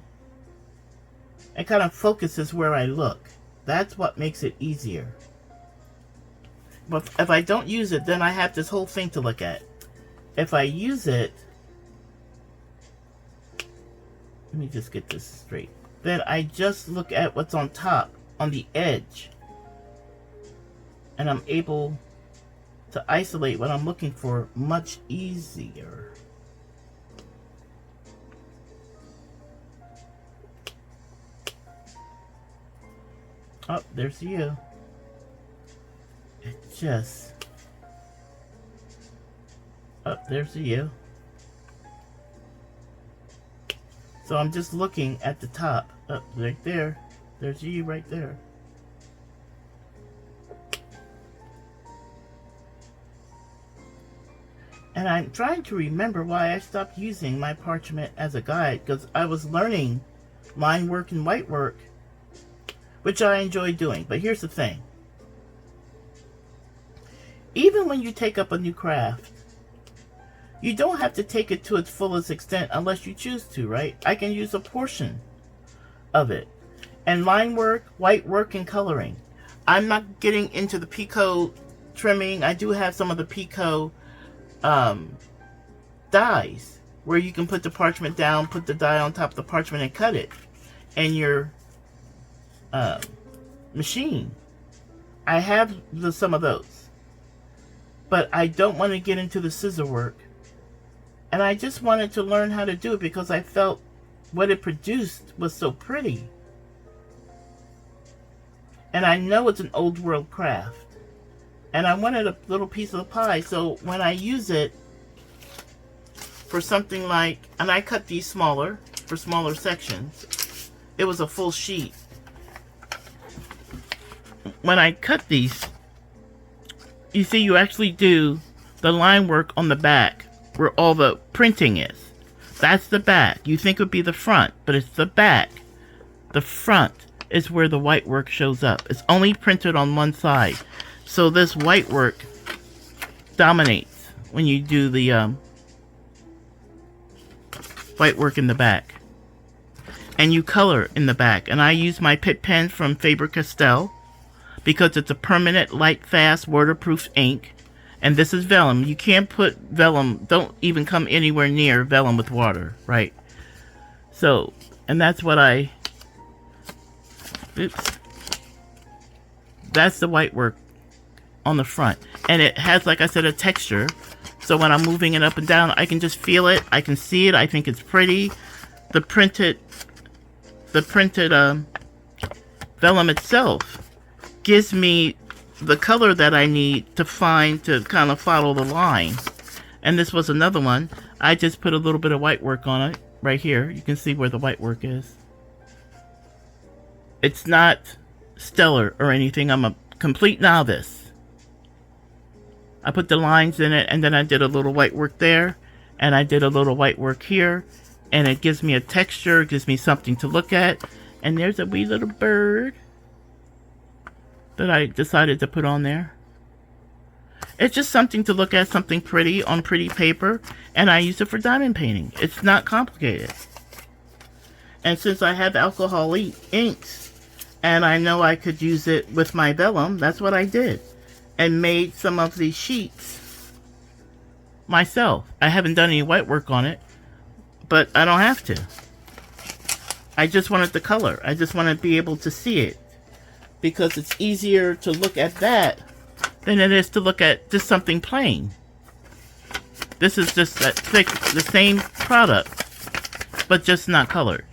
It kind of focuses where I look. That's what makes it easier. But if I don't use it, then I have this whole thing to look at. If I use it, let me just get this straight. Then I just look at what's on top, on the edge. And I'm able to isolate what I'm looking for much easier. Oh, there's you. It just... Oh, there's you. So I'm just looking at the top. Oh, right there. There's you right there. And I'm trying to remember why I stopped using my parchment as a guide, because I was learning line work and white work, which I enjoy doing. But here's the thing. Even when you take up a new craft, you don't have to take it to its fullest extent unless you choose to, right? I can use a portion of it. And line work, white work, and coloring. I'm not getting into the picot trimming. I do have some of the picot dies where you can put the parchment down, put the die on top of the parchment, and cut it. And your machine. I have some of those. But I don't want to get into the scissor work. And I just wanted to learn how to do it because I felt what it produced was so pretty. And I know it's an old world craft. And I wanted a little piece of the pie. So when I use it for something like, and I cut these smaller, for smaller sections. It was a full sheet. When I cut these, you see you actually do the line work on the back where all the printing is. That's the back. You think it would be the front, but it's the back. The front is where the white work shows up. It's only printed on one side. So this white work dominates when you do the white work in the back. And you color in the back. And I use my Pitt pen from Faber-Castell because it's a permanent, light, fast, waterproof ink. And this is vellum. You can't put vellum, don't even come anywhere near vellum with water, right? So, and that's what that's the white work on the front. And it has, like I said, a texture. So when I'm moving it up and down, I can just feel it. I can see it. I think it's pretty. The printed vellum itself gives me the color that I need to find to kind of follow the line. And this was another one. I just put a little bit of white work on it right here. You can see where the white work is. It's not stellar or anything. I'm a complete novice. I put the lines in it and then I did a little white work there and I did a little white work here, and it gives me a texture, it gives me something to look at. And there's a wee little bird that I decided to put on there. It's just something to look at, something pretty on pretty paper, and I use it for diamond painting. It's not complicated. And since I have alcohol inks, and I know I could use it with my vellum, that's what I did. And made some of these sheets myself. I haven't done any white work on it, but I don't have to. I just wanted the color. I just want to be able to see it. Because it's easier to look at that than it is to look at just something plain. This is just that thick, the same product, but just not colored.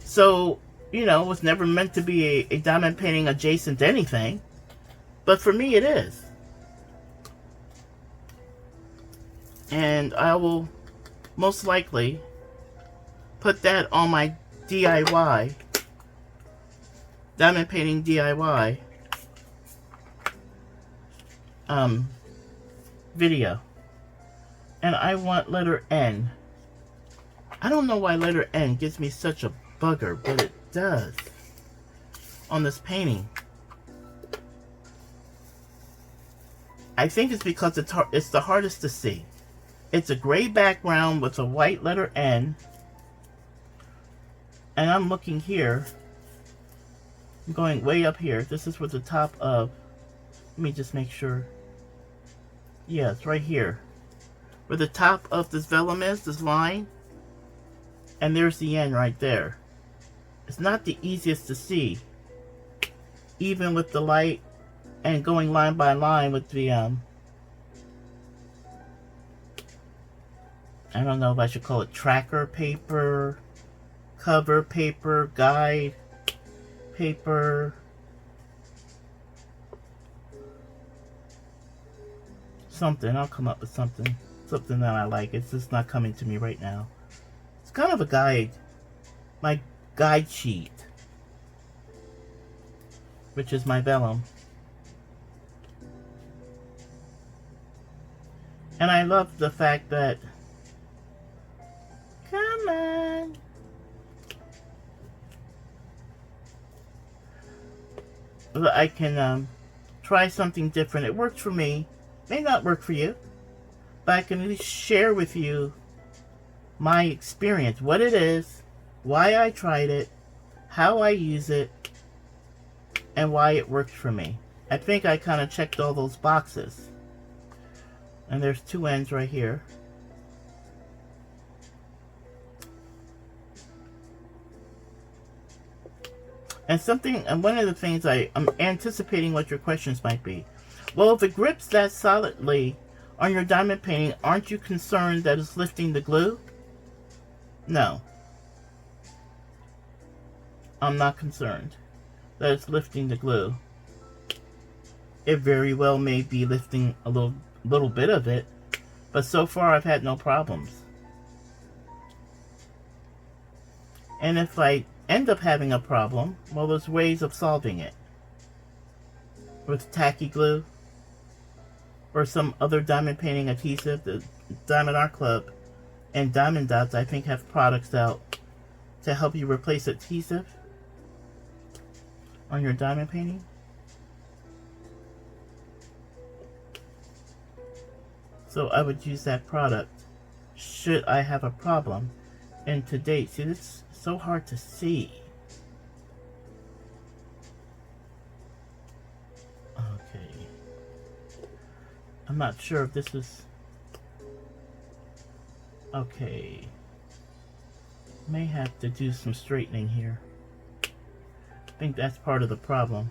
So, you know, it was never meant to be a diamond painting adjacent to anything, but for me it is. And I will most likely put that on my DIY, diamond painting DIY video. And I want letter N. I don't know why letter N gives me such a bugger, but it does on this painting. I think it's because it's the hardest to see. It's a gray background with a white letter N. And I'm looking here. I'm going way up here. This is where the top of... Let me just make sure. Yeah, it's right here. Where the top of this vellum is, this line. And there's the N right there. It's not the easiest to see. Even with the light and going line by line with the... I don't know if I should call it tracker paper, cover paper, guide paper. Something. I'll come up with something. Something that I like. It's just not coming to me right now. It's kind of a guide. My guide sheet. Which is my vellum. And I love the fact that... Come on! I can try something different. It works for me. May not work for you. But I can at least share with you my experience. What it is. Why I tried it. How I use it. And why it works for me. I think I kind of checked all those boxes. And there's two ends right here. And one of the things I'm anticipating what your questions might be. Well, if it grips that solidly on your diamond painting, aren't you concerned that it's lifting the glue? No. I'm not concerned that it's lifting the glue. It very well may be lifting a little bit of it, but so far I've had no problems. And if I end up having a problem, well, there's ways of solving it. With tacky glue, or some other diamond painting adhesive. The Diamond Art Club and Diamond Dots, I think, have products out to help you replace adhesive on your diamond painting. So I would use that product should I have a problem. And to date, see, this is so hard to see. Okay. I'm not sure if this is... Okay. May have to do some straightening here. I think that's part of the problem.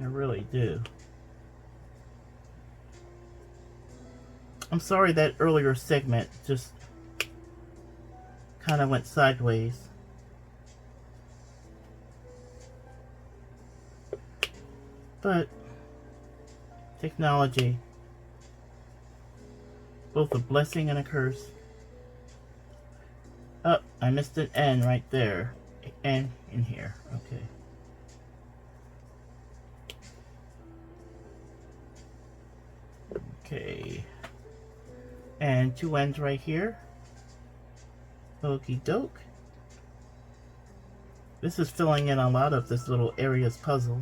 I really do. I'm sorry that earlier segment just kind of went sideways. But technology, both a blessing and a curse. Oh, I missed an N right there. N in here. Okay. Okay. And two ends right here. Okie doke. This is filling in a lot of this little area's puzzle.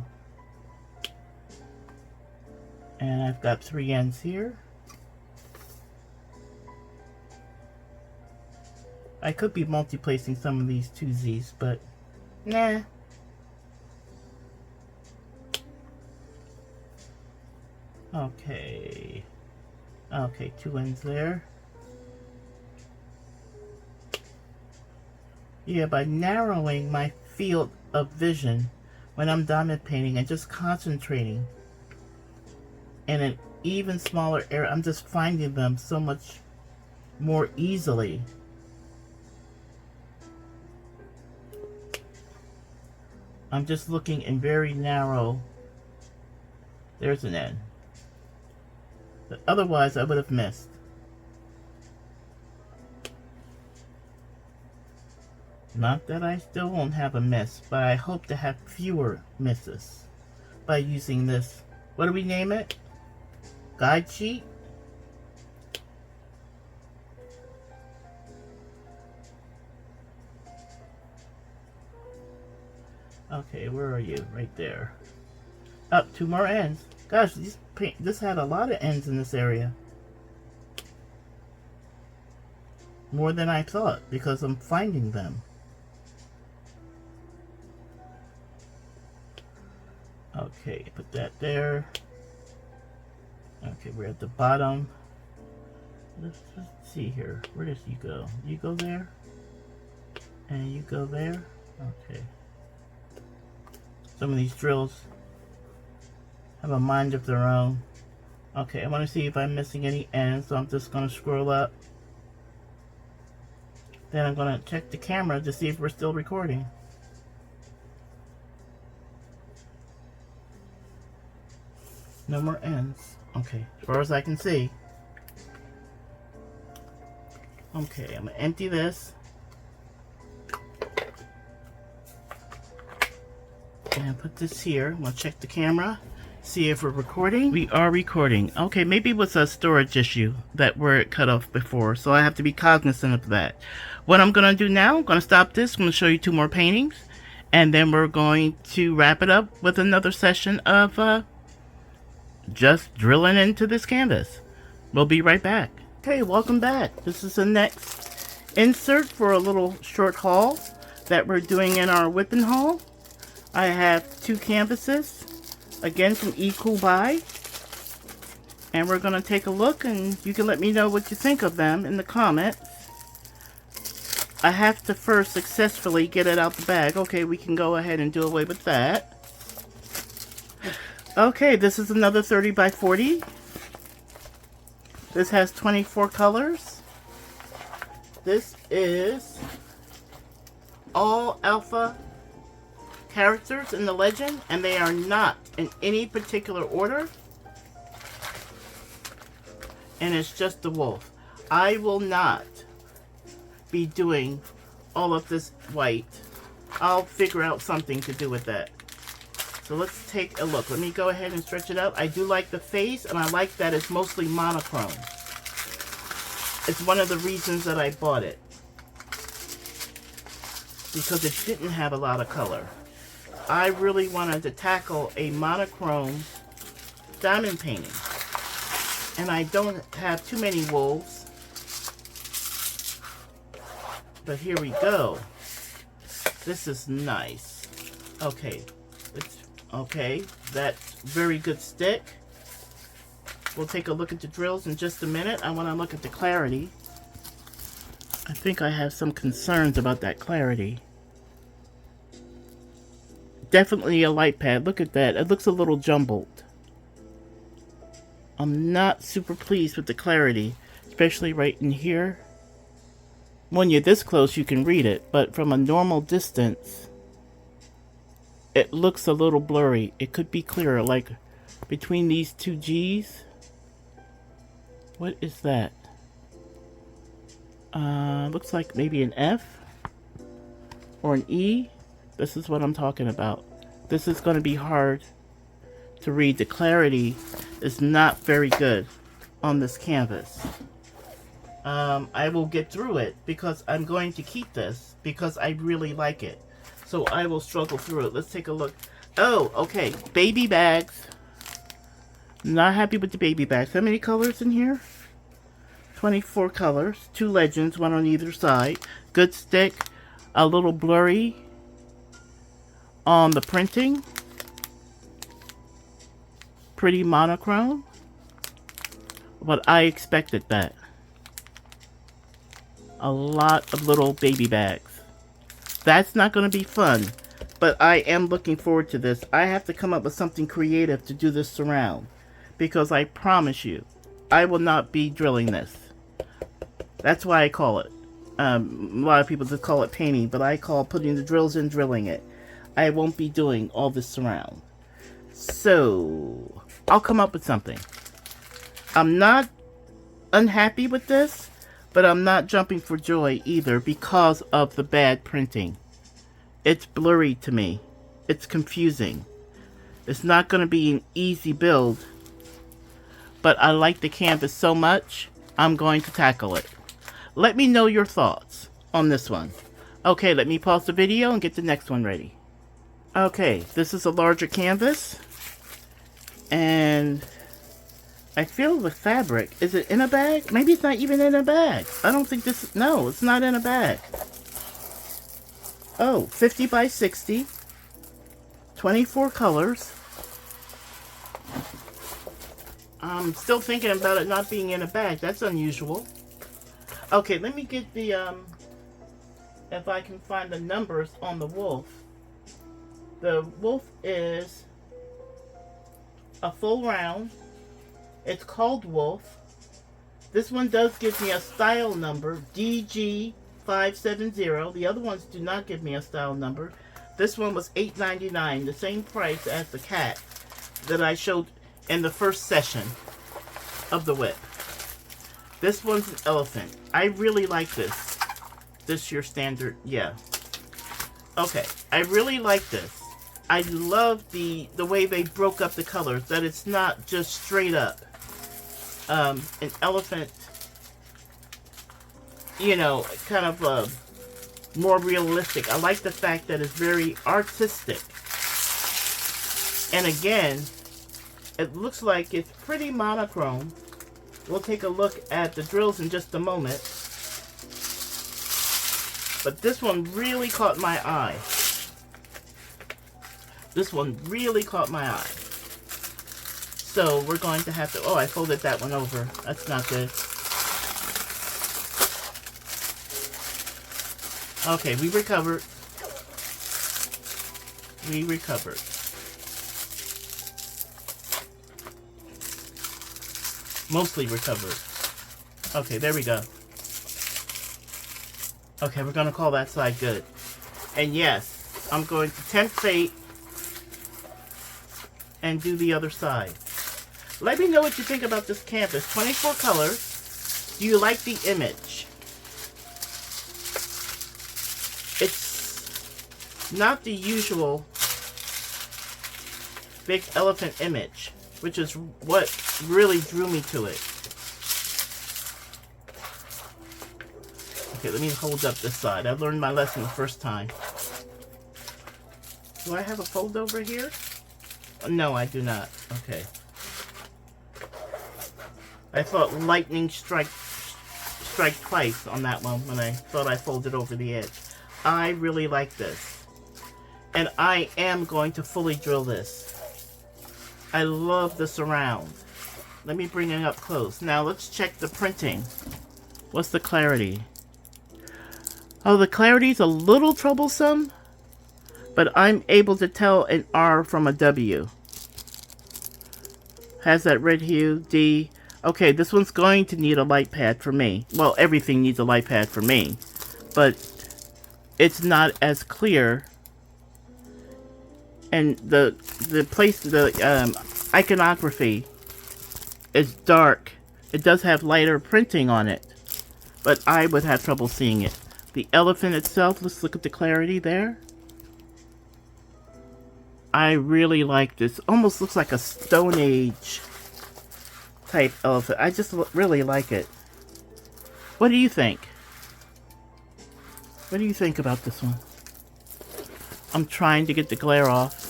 And I've got three ends here. I could be multi-placing some of these 2Zs, but nah. Okay. Okay, two ends there. Yeah, by narrowing my field of vision when I'm diamond painting and just concentrating in an even smaller area, I'm just finding them so much more easily. I'm just looking in very narrow. There's an N. But otherwise, I would have missed. Not that I still won't have a miss, but I hope to have fewer misses by using this. What do we name it? Guide sheet? Okay, where are you? Right there. Up, two more ends. Gosh, this had a lot of ends in this area. More than I thought, because I'm finding them. Okay, put that there. Okay, we're at the bottom. Let's see here. Where does you go? You go there? And you go there? Okay. Some of these drills have a mind of their own. Okay, I want to see if I'm missing any ends, so I'm just going to scroll up. Then I'm going to check the camera to see if we're still recording. No more ends. Okay, as far as I can see. Okay, I'm going to empty this. And put this here. I'm going to check the camera. See if we're recording. We are recording. Okay, maybe it was a storage issue that where it cut off before, so I have to be cognizant of that. What I'm going to do now, I'm going to stop this. I'm going to show you 2 more paintings, and then we're going to wrap it up with another session of just drilling into this canvas. We'll be right back. Okay, welcome back. This is the next insert for a little short haul that we're doing in our WIP haul. I have 2 canvases. Again, from Cool Buy, and we're going to take a look, and you can let me know what you think of them in the comments. I have to first successfully get it out the bag. Okay, we can go ahead and do away with that. Okay, this is another 30 by 40. This has 24 colors. This is all alpha characters in the legend, and they are not in any particular order, and it's just the wolf. I will not be doing all of this white. I'll figure out something to do with that. So let's take a look. Let me go ahead and stretch it out. I do like the face, and I like that it's mostly monochrome. It's one of the reasons that I bought it, because it didn't have a lot of color. I really wanted to tackle a monochrome diamond painting, and I don't have too many wolves, but here we go. This is nice. Okay, okay, that's very good stick. We'll take a look at the drills in just a minute. I want to look at the clarity. I think I have some concerns about that clarity. Definitely a light pad. Look at that. It looks a little jumbled. I'm not super pleased with the clarity, especially right in here. When you're this close, you can read it, but from a normal distance, it looks a little blurry. It could be clearer, like between these 2 G's. What is that? Looks like maybe an F or an E. This is what I'm talking about. This is going to be hard to read. The clarity is not very good on this canvas. I will get through it because I'm going to keep this because I really like it. So I will struggle through it. Let's take a look. Oh, okay. Baby bags. Not happy with the baby bags. How many colors in here? 24 colors. 2 legends, 1 on either side. Good stick. A little blurry on the printing. Pretty monochrome. But I expected that. A lot of little baby bags. That's not going to be fun. But I am looking forward to this. I have to come up with something creative to do this surround. Because I promise you, I will not be drilling this. That's why I call it. A lot of people just call it painting. But I call putting the drills in drilling it. I won't be doing all this surround. So, I'll come up with something. I'm not unhappy with this, but I'm not jumping for joy either because of the bad printing. It's blurry to me. It's confusing. It's not going to be an easy build, but I like the canvas so much, I'm going to tackle it. Let me know your thoughts on this one. Okay, let me pause the video and get the next one ready. Okay, this is a larger canvas. And I feel the fabric. Is it in a bag? Maybe it's not even in a bag. I don't think this... No, it's not in a bag. Oh, 50 by 60. 24 colors. I'm still thinking about it not being in a bag. That's unusual. Okay, let me get the... if I can find the numbers on the wolf. The wolf is a full round. It's called wolf. This one does give me a style number, DG570. The other ones do not give me a style number. This one was $8.99, the same price as the cat that I showed in the first session of the WIP. This one's an elephant. I really like this. This your standard, yeah. Okay, I really like this. I love the way they broke up the colors, that it's not just straight up an elephant, you know, kind of more realistic. I like the fact that it's very artistic. And again, it looks like it's pretty monochrome. We'll take a look at the drills in just a moment. But this one really caught my eye. This one really caught my eye. So we're going to have to... Oh, I folded that one over. That's not good. Okay, we recovered. We recovered. Mostly recovered. Okay, there we go. Okay, we're going to call that side good. And yes, I'm going to tempt fate and do the other side. Let me know what you think about this canvas. 24 colors. Do you like the image? It's not the usual big elephant image, which is what really drew me to it. Okay, let me hold up this side. I learned my lesson the first time. Do I have a fold over here? No, I do not. Okay. I thought lightning strike twice on that one when I thought I folded over the edge. I really like this. And I am going to fully drill this. I love the surround. Let me bring it up close. Now let's check the printing. What's the clarity? Oh, the clarity's a little troublesome, but I'm able to tell an R from a W. Has that red hue, D. Okay, this one's going to need a light pad for me. Well, everything needs a light pad for me, but it's not as clear. And the iconography is dark. It does have lighter printing on it, but I would have trouble seeing it. The elephant itself, let's look at the clarity there. I really like this. Almost looks like a Stone Age type elephant. I just really like it. What do you think? What do you think about this one? I'm trying to get the glare off.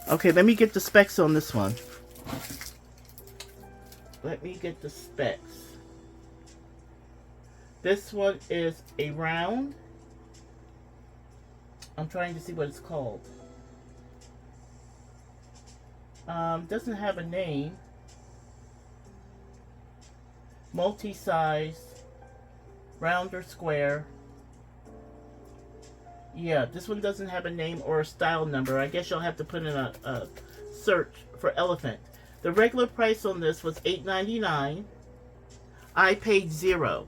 Okay, let me get the specs on this one. Let me get the specs. This one is a round. I'm trying to see what it's called. Doesn't have a name. Multi-size. Round or square. Yeah, this one doesn't have a name or a style number. I guess you'll have to put in a search for elephant. The regular price on this was $8.99. I paid $0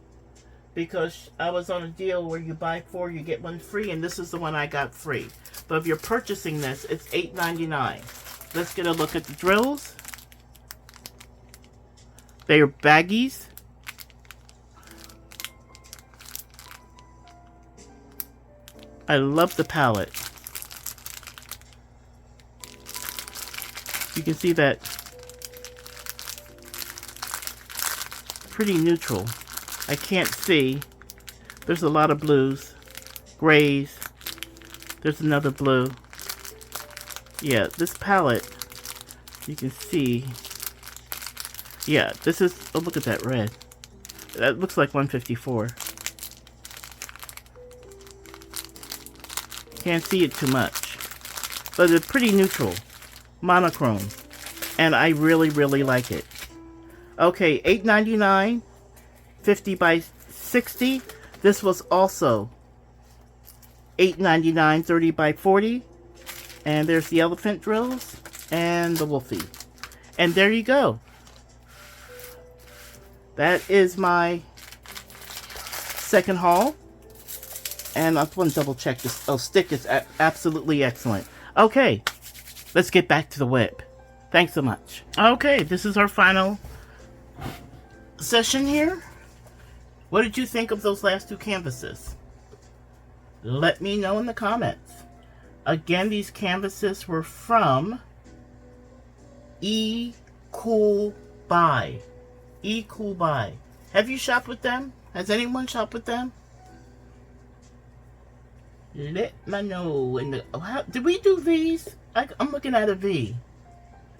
because I was on a deal where you buy 4, you get 1 free, and this is the one I got free. But if you're purchasing this, it's $8.99. Let's get a look at the drills. They are baggies. I love the palette. You can see that pretty neutral. I can't see. There's a lot of blues, grays. There's another blue. Yeah, this palette You can see, yeah, this is, oh, look at that red. That looks like 154. Can't see it too much, but it's pretty neutral, monochrome, and I really, really like it. Okay, $8.99, 50 by 60. This was also $8.99, 30 by 40. And there's the elephant drills and the Wolfie. And there you go. That is my second haul. And I want to double check this. Oh, stick is absolutely excellent. Okay, let's get back to the WIP. Thanks so much. Okay, this is our final session here. What did you think of those last two canvases? Let me know in the comments. Again, these canvases were from Cool Buy. Cool Buy. Have you shopped with them? Has anyone shopped with them? Let me know in the. How, did we do V's? I'm looking at a V.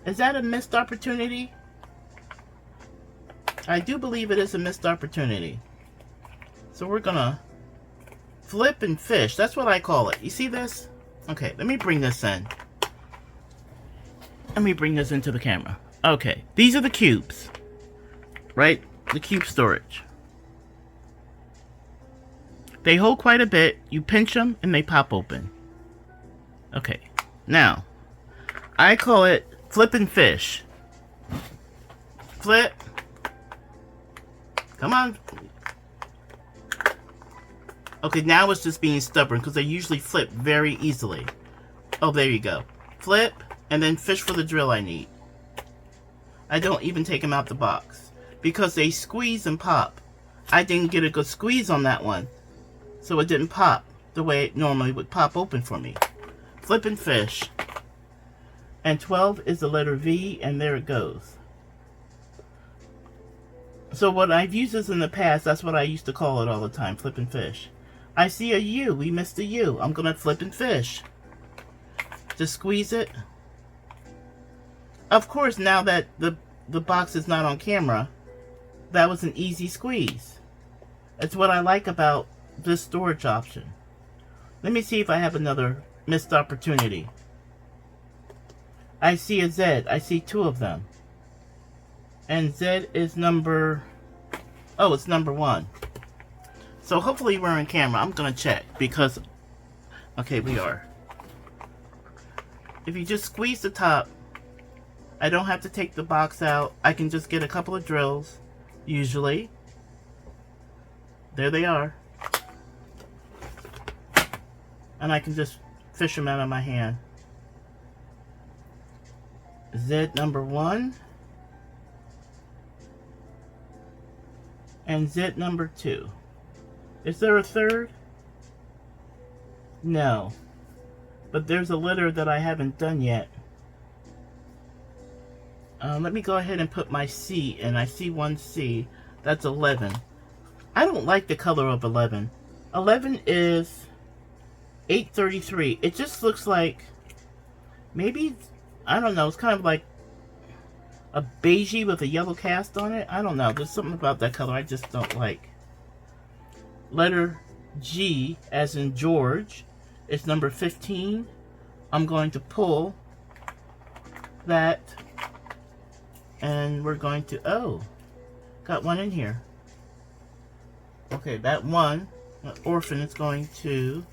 Is that a missed opportunity? I do believe it is a missed opportunity. So we're gonna flip and fish. That's what I call it. You see this? Okay, let me bring this in. Let me bring this into the camera. Okay, these are the cubes. Right? The cube storage. They hold quite a bit. You pinch them and they pop open. Okay, now, I call it flip and fish. Flip. Come on. Okay, now it's just being stubborn because they usually flip very easily. Oh, there you go. Flip, and then fish for the drill I need. I don't even take them out the box because they squeeze and pop. I didn't get a good squeeze on that one, so it didn't pop the way it normally would pop open for me. Flip and fish. And 12 is the letter V, and there it goes. So what I've used this in the past, that's what I used to call it all the time, flip and fish. I see a U. We missed a U. I'm going to flip and fish. Just squeeze it. Of course, now that the box is not on camera, that was an easy squeeze. That's what I like about this storage option. Let me see if I have another missed opportunity. I see a Z. I see two of them. And Z is number... Oh, it's number 1. So hopefully we're on camera. I'm going to check because... Okay, we are. If you just squeeze the top, I don't have to take the box out. I can just get a couple of drills, usually. There they are. And I can just fish them out of my hand. Z number 1. And Z number 2. Is there a third? No. But there's a letter that I haven't done yet. Let me go ahead and put my C in. I see one C. That's 11. I don't like the color of 11. 11 is 833. It just looks like, maybe, I don't know, it's kind of like a beigey with a yellow cast on it. I don't know. There's something about that color I just don't like. Letter G, as in George, is number 15. I'm going to pull that, and we're going to, oh, got one in here. Okay, that one, orphan, is going to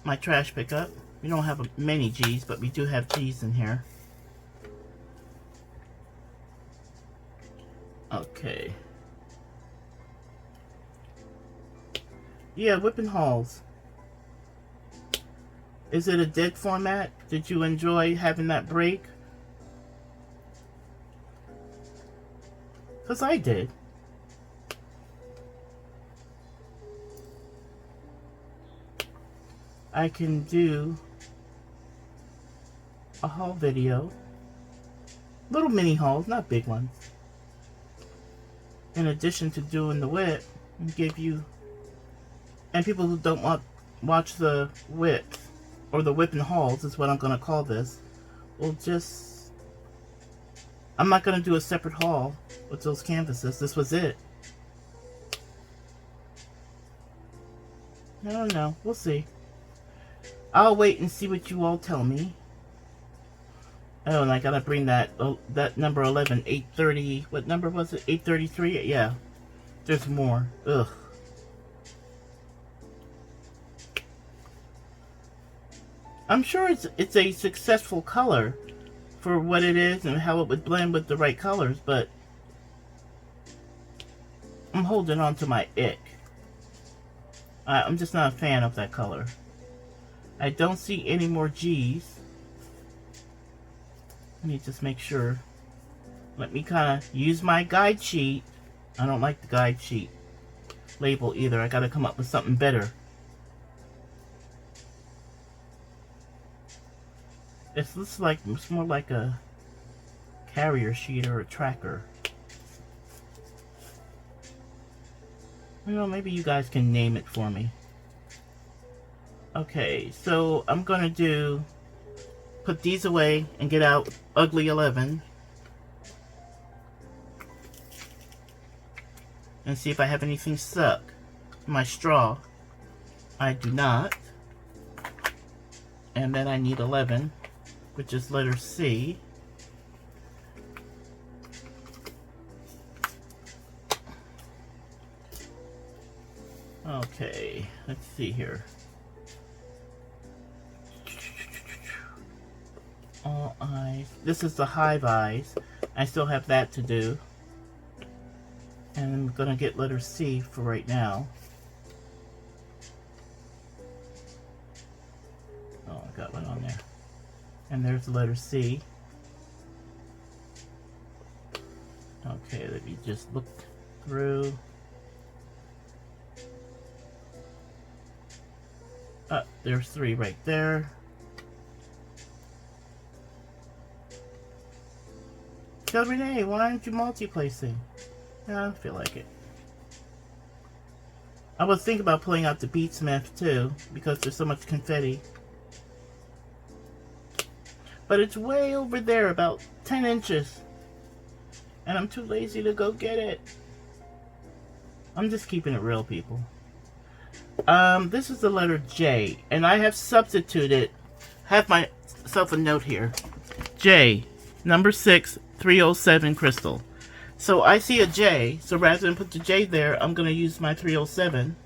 my trash pickup. We don't have many G's, but we do have G's in here. Okay. Yeah, WIP Hauls. Is it a dead format? Did you enjoy having that break? Because I did. I can do a haul video. Little mini hauls, not big ones. In addition to doing the WIP, and give you, and people who don't watch the WIP, or the WIP and hauls is what I'm going to call this, will just I'm not going to do a separate haul with those canvases. This was it. I don't know. We'll see. I'll wait and see what you all tell me. Oh, and I gotta bring that number 11, 830. What number was it? 833? Yeah. There's more. Ugh. I'm sure it's a successful color for what it is and how it would blend with the right colors, but I'm holding on to my ick. I'm just not a fan of that color. I don't see any more G's. Let me just make sure. Let me kind of use my guide sheet. I don't like the guide sheet label either. I gotta come up with something better. It's more like a carrier sheet or a tracker. You know, maybe you guys can name it for me. Okay, so I'm gonna put these away and get out Ugly 11 and see if I have anything stuck. My straw, I do not. And then I need 11, which is letter C. Okay, let's see here. All eyes. This is the hive eyes. I still have that to do. And I'm gonna get letter C for right now. Oh, I got one on there. And there's the letter C. Okay, let me just look through. There's 3 right there. Tell Renee, why aren't you multi-placing? Yeah, I don't feel like it. I was thinking about pulling out the Beadsmith too, because there's so much confetti. But it's way over there, about 10 inches. And I'm too lazy to go get it. I'm just keeping it real, people. This is the letter J, and I have substituted, have myself a note here. J, number 6, 307 crystal. So I see a J, so rather than put the J there, I'm going to use my 307.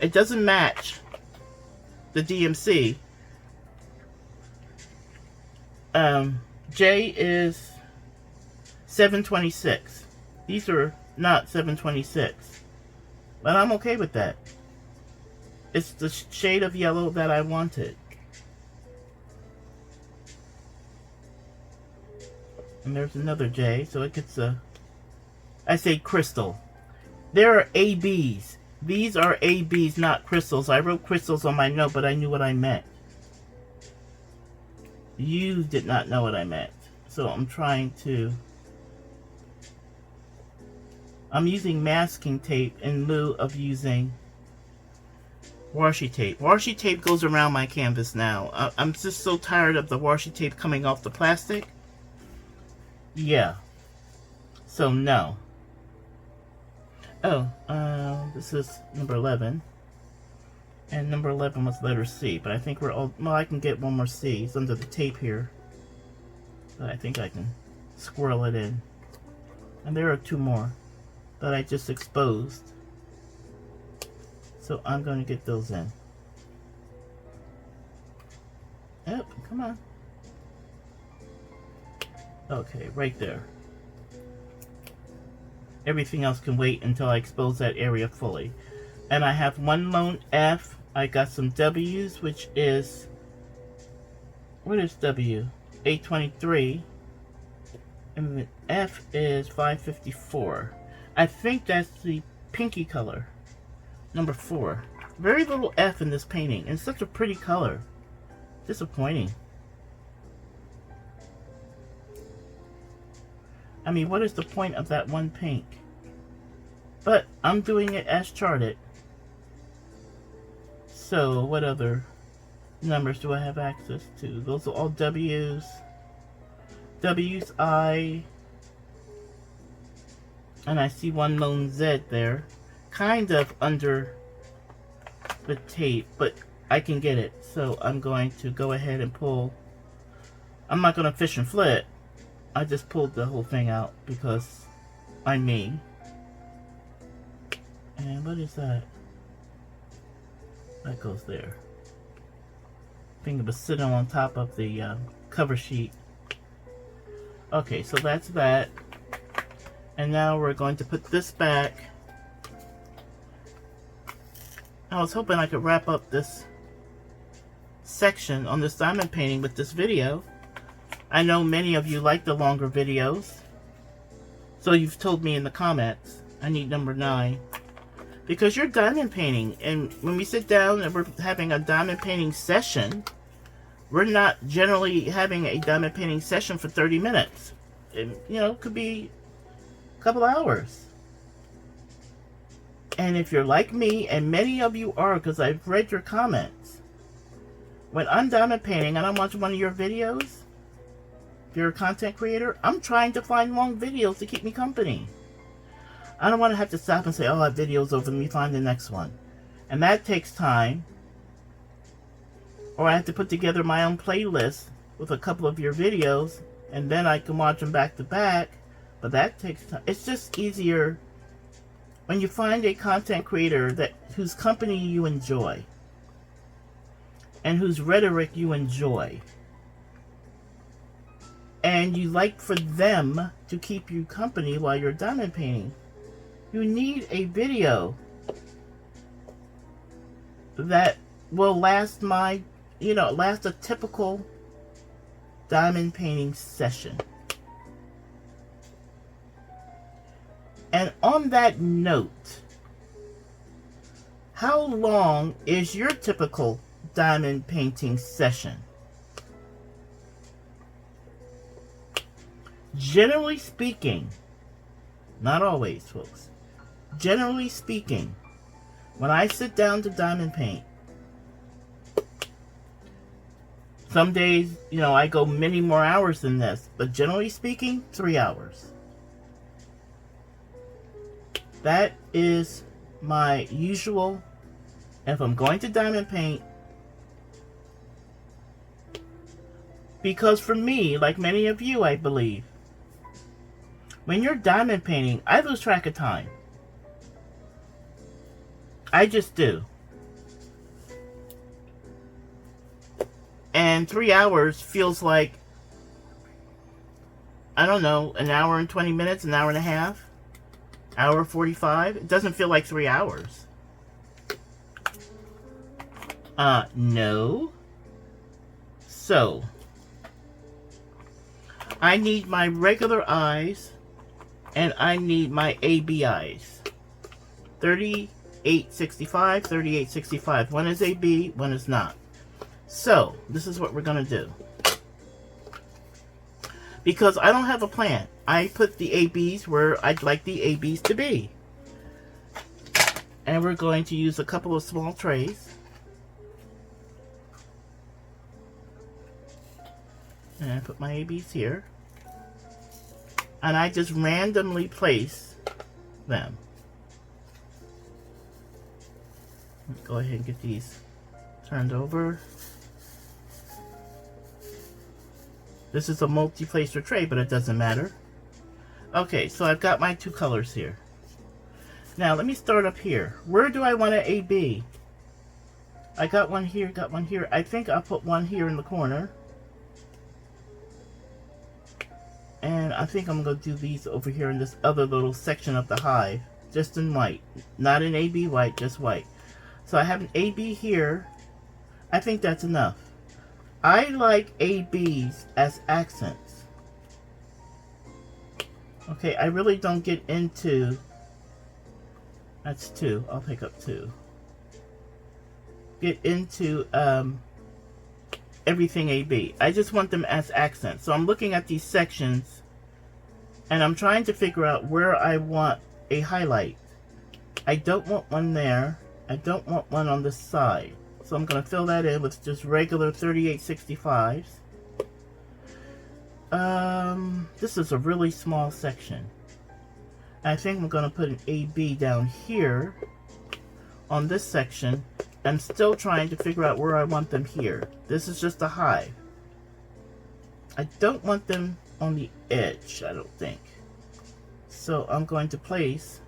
It doesn't match the DMC. J is 726. These are not 726. But I'm okay with that. It's the shade of yellow that I wanted. And there's another J, so it gets a... I say crystal. There are ABs. These are ABs, not crystals. I wrote crystals on my note, but I knew what I meant. You did not know what I meant. So I'm trying to... I'm using masking tape in lieu of using washi tape. Washi tape goes around my canvas now. I'm just so tired of the washi tape coming off the plastic. Yeah. So no. Oh, this is number 11. And number 11 was letter C. But I think we're all... Well, I can get one more C. It's under the tape here. But I think I can squirrel it in. And there are 2 more that I just exposed. So I'm going to get those in. Yep, come on. Okay, right there. Everything else can wait until I expose that area fully. And I have one lone F. I got some W's, which is... What is W? 823. And the F is 554. I think that's the pinky color. Number 4. Very little F in this painting. And such a pretty color. Disappointing. I mean, what is the point of that one pink? But I'm doing it as charted. So, what other numbers do I have access to? Those are all W's. W's, I, and I see one lone Z there, kind of under the tape, but I can get it. So I'm going to go ahead and pull. I'm not going to fish and flit. I just pulled the whole thing out because I'm me. And what is that? That goes there. I think it was sitting on top of the cover sheet. Okay, so that's that. And now we're going to put this back. I was hoping I could wrap up this section on this diamond painting with this video. I know many of you like the longer videos. So you've told me in the comments. I need number 9. Because you're diamond painting, and when we sit down and we're having a diamond painting session, we're not generally having a diamond painting session for 30 minutes. It, could be a couple hours. And if you're like me, and many of you are, because I've read your comments, when I'm diamond painting and I'm watching one of your videos, if you're a content creator, I'm trying to find long videos to keep me company. I don't want to have to stop and say, oh, that video's over, let me find the next one. And that takes time. Or I have to put together my own playlist with a couple of your videos, and then I can watch them back to back. But that takes time. It's just easier when you find a content creator whose company you enjoy. And whose rhetoric you enjoy. And you like for them to keep you company while you're diamond painting. You need a video that will last last a typical diamond painting session. And on that note, how long is your typical diamond painting session? Generally speaking, not always, folks. Generally speaking, when I sit down to diamond paint, some days, I go many more hours than this, but generally speaking, 3 hours. That is my usual, if I'm going to diamond paint, because for me, like many of you, I believe, when you're diamond painting, I lose track of time. I just do. And 3 hours feels like, I don't know, an hour and 20 minutes, an hour and a half, hour 45. It doesn't feel like 3 hours. No. So, I need my regular eyes, and I need my AB eyes. 3865, 3865. One is AB, one is not. So, this is what we're going to do. Because I don't have a plan. I put the ABs where I'd like the ABs to be. And we're going to use a couple of small trays. And I put my ABs here. And I just randomly place them. Let's go ahead and get these turned over. This is a multi-placer tray, but it doesn't matter. Okay, so I've got my 2 colors here. Now, let me start up here. Where do I want an AB? I got one here, got one here. I think I'll put one here in the corner. And I think I'm going to do these over here in this other little section of the hive. Just in white. Not in AB white, just white. So I have an AB here. I think that's enough. I like ABs as accents. Okay, I really don't get into... That's 2. I'll pick up 2. Get into everything AB. I just want them as accents. So I'm looking at these sections and I'm trying to figure out where I want a highlight. I don't want one there. I don't want one on the side. So I'm going to fill that in with just regular 3865s. This is a really small section. I think I'm going to put an AB down here on this section. I'm still trying to figure out where I want them here. This is just a hive. I don't want them on the edge, I don't think. So I'm going to place,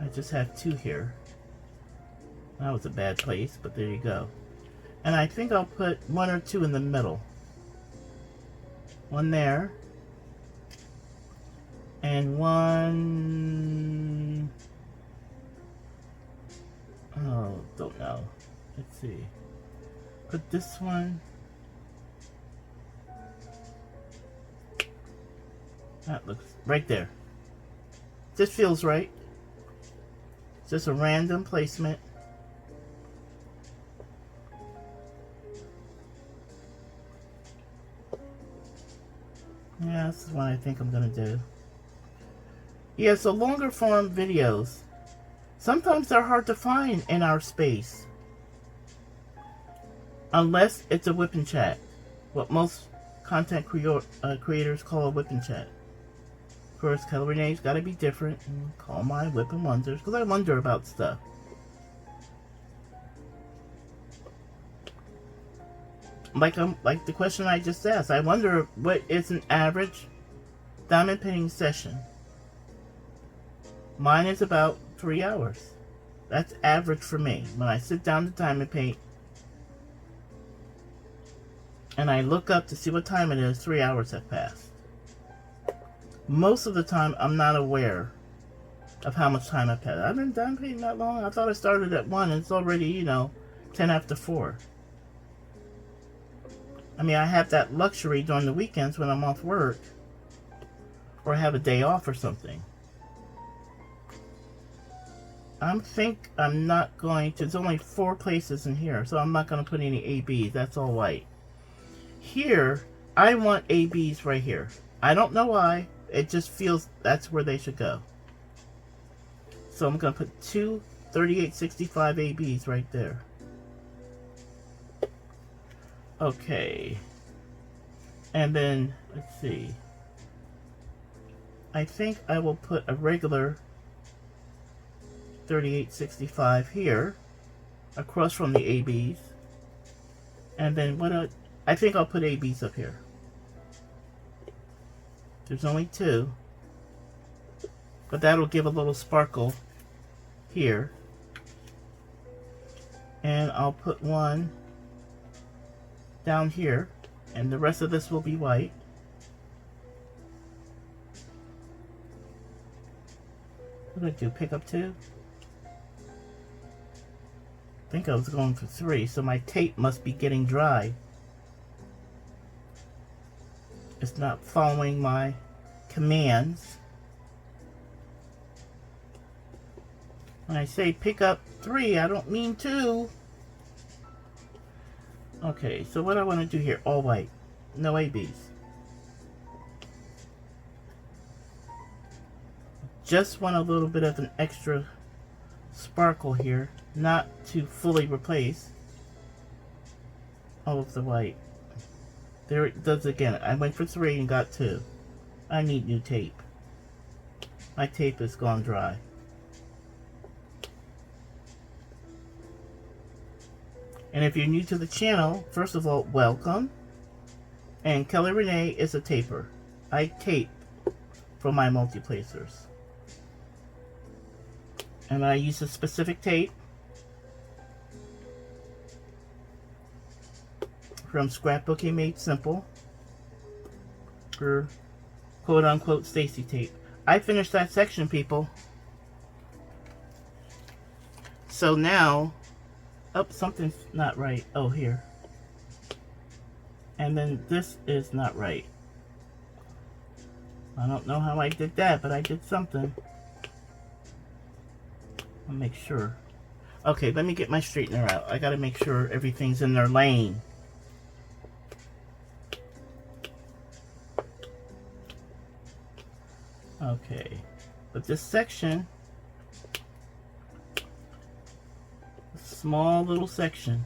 I just have 2 here. That was a bad place, but there you go. And I think I'll put 1 or 2 in the middle. 1 there. And 1... oh, don't know. Let's see. Put this one. That looks right there. This feels right. Just a random placement. Yeah, this is what I think I'm gonna do. Yeah, so longer form videos. Sometimes they're hard to find in our space. Unless it's a WIP and chat. What most content creators call a WIP and chat. Of course, Kelly Renee's gotta be different and call my WIP and wonders, because I wonder about stuff. Like the question I just asked. I wonder what is an average diamond painting session. Mine is about 3 hours. That's average for me. When I sit down to diamond paint and I look up to see what time it is, 3 hours have passed. Most of the time, I'm not aware of how much time I've passed. I've been diamond painting that long. I thought I started at 1 and it's already, 10 after 4. I mean, I have that luxury during the weekends when I'm off work or have a day off or something. I'm not going to, there's only 4 places in here, so I'm not going to put any ABs. That's all white. Here, I want ABs right here. I don't know why. It just feels that's where they should go. So I'm going to put 2 3865 ABs right there. Okay. And then, let's see. I think I will put a regular 3865 here across from the ABs. And then I think I'll put ABs up here. There's only 2. But that'll give a little sparkle here. And I'll put 1 down here. And the rest of this will be white. What did I do? Pick up 2? I think I was going for 3, so my tape must be getting dry. It's not following my commands. When I say pick up 3, I don't mean 2. Okay, so what I want to do here, all white, no ABs. Just want a little bit of an extra sparkle here, not to fully replace all of the white. There it does again. I went for 3 and got 2. I need new tape. My tape has gone dry. And if you're new to the channel, first of all, welcome. And Kelly Renee is a taper. I tape for my multi-placers. And I use a specific tape from Scrapbooking Made Simple for quote-unquote Stacy tape. I finished that section, people. So now, oh, something's not right. Oh, here. And then this is not right. I don't know how I did that, but I did something. I'll make sure. Okay, let me get my straightener out. I gotta make sure everything's in their lane. Okay, but this section, small little section,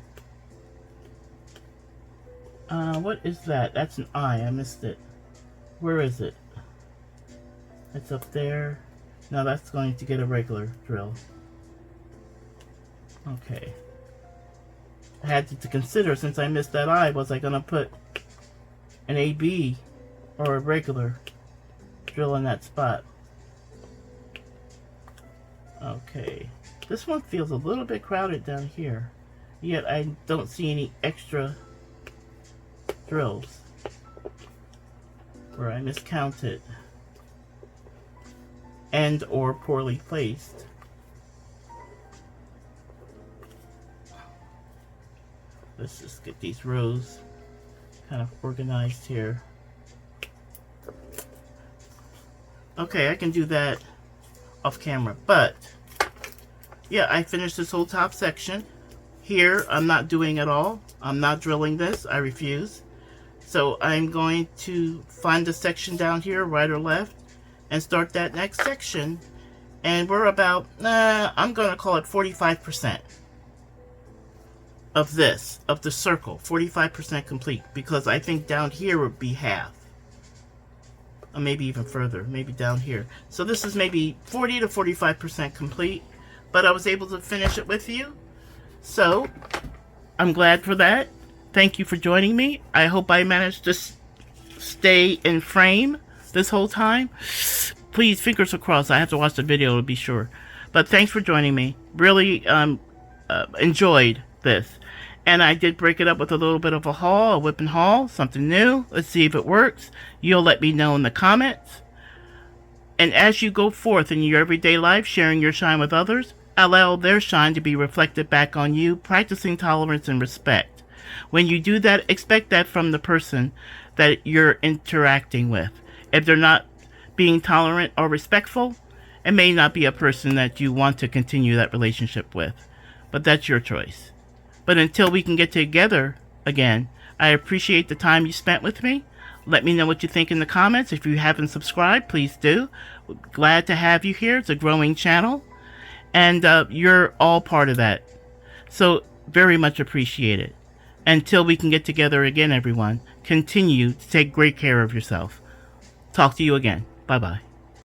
What is that? That's an eye. I missed it. Where is it? It's up there. No, that's going to get a regular drill. Okay. I had to consider, since I missed that eye, was I going to put an AB or a regular drill in that spot? Okay. This one feels a little bit crowded down here. Yet I don't see any extra drills. Or I miscounted. And or poorly placed. Let's just get these rows kind of organized here. Okay, I can do that off camera, but yeah, I finished this whole top section. Here, I'm not doing at all. I'm not drilling this. I refuse. So I'm going to find the section down here, right or left, and start that next section. And we're about, I'm going to call it 45% of this, of the circle. 45% complete, because I think down here would be half. Or maybe even further, maybe down here. So this is maybe 40 to 45% complete, but I was able to finish it with you. So I'm glad for that. Thank you for joining me. I hope I managed to stay in frame this whole time. Please, fingers crossed. I have to watch the video to be sure. But thanks for joining me. Really enjoyed this. And I did break it up with a little bit of a haul, a WIP haul, something new. Let's see if it works. You'll let me know in the comments. And as you go forth in your everyday life, sharing your shine with others, allow their shine to be reflected back on you, practicing tolerance and respect. When you do that, expect that from the person that you're interacting with. If they're not being tolerant or respectful, it may not be a person that you want to continue that relationship with. But that's your choice. But until we can get together again, I appreciate the time you spent with me. Let me know what you think in the comments. If you haven't subscribed, please do. Glad to have you here. It's a growing channel. And you're all part of that. So very much appreciated. Until we can get together again, everyone, continue to take great care of yourself. Talk to you again. Bye-bye.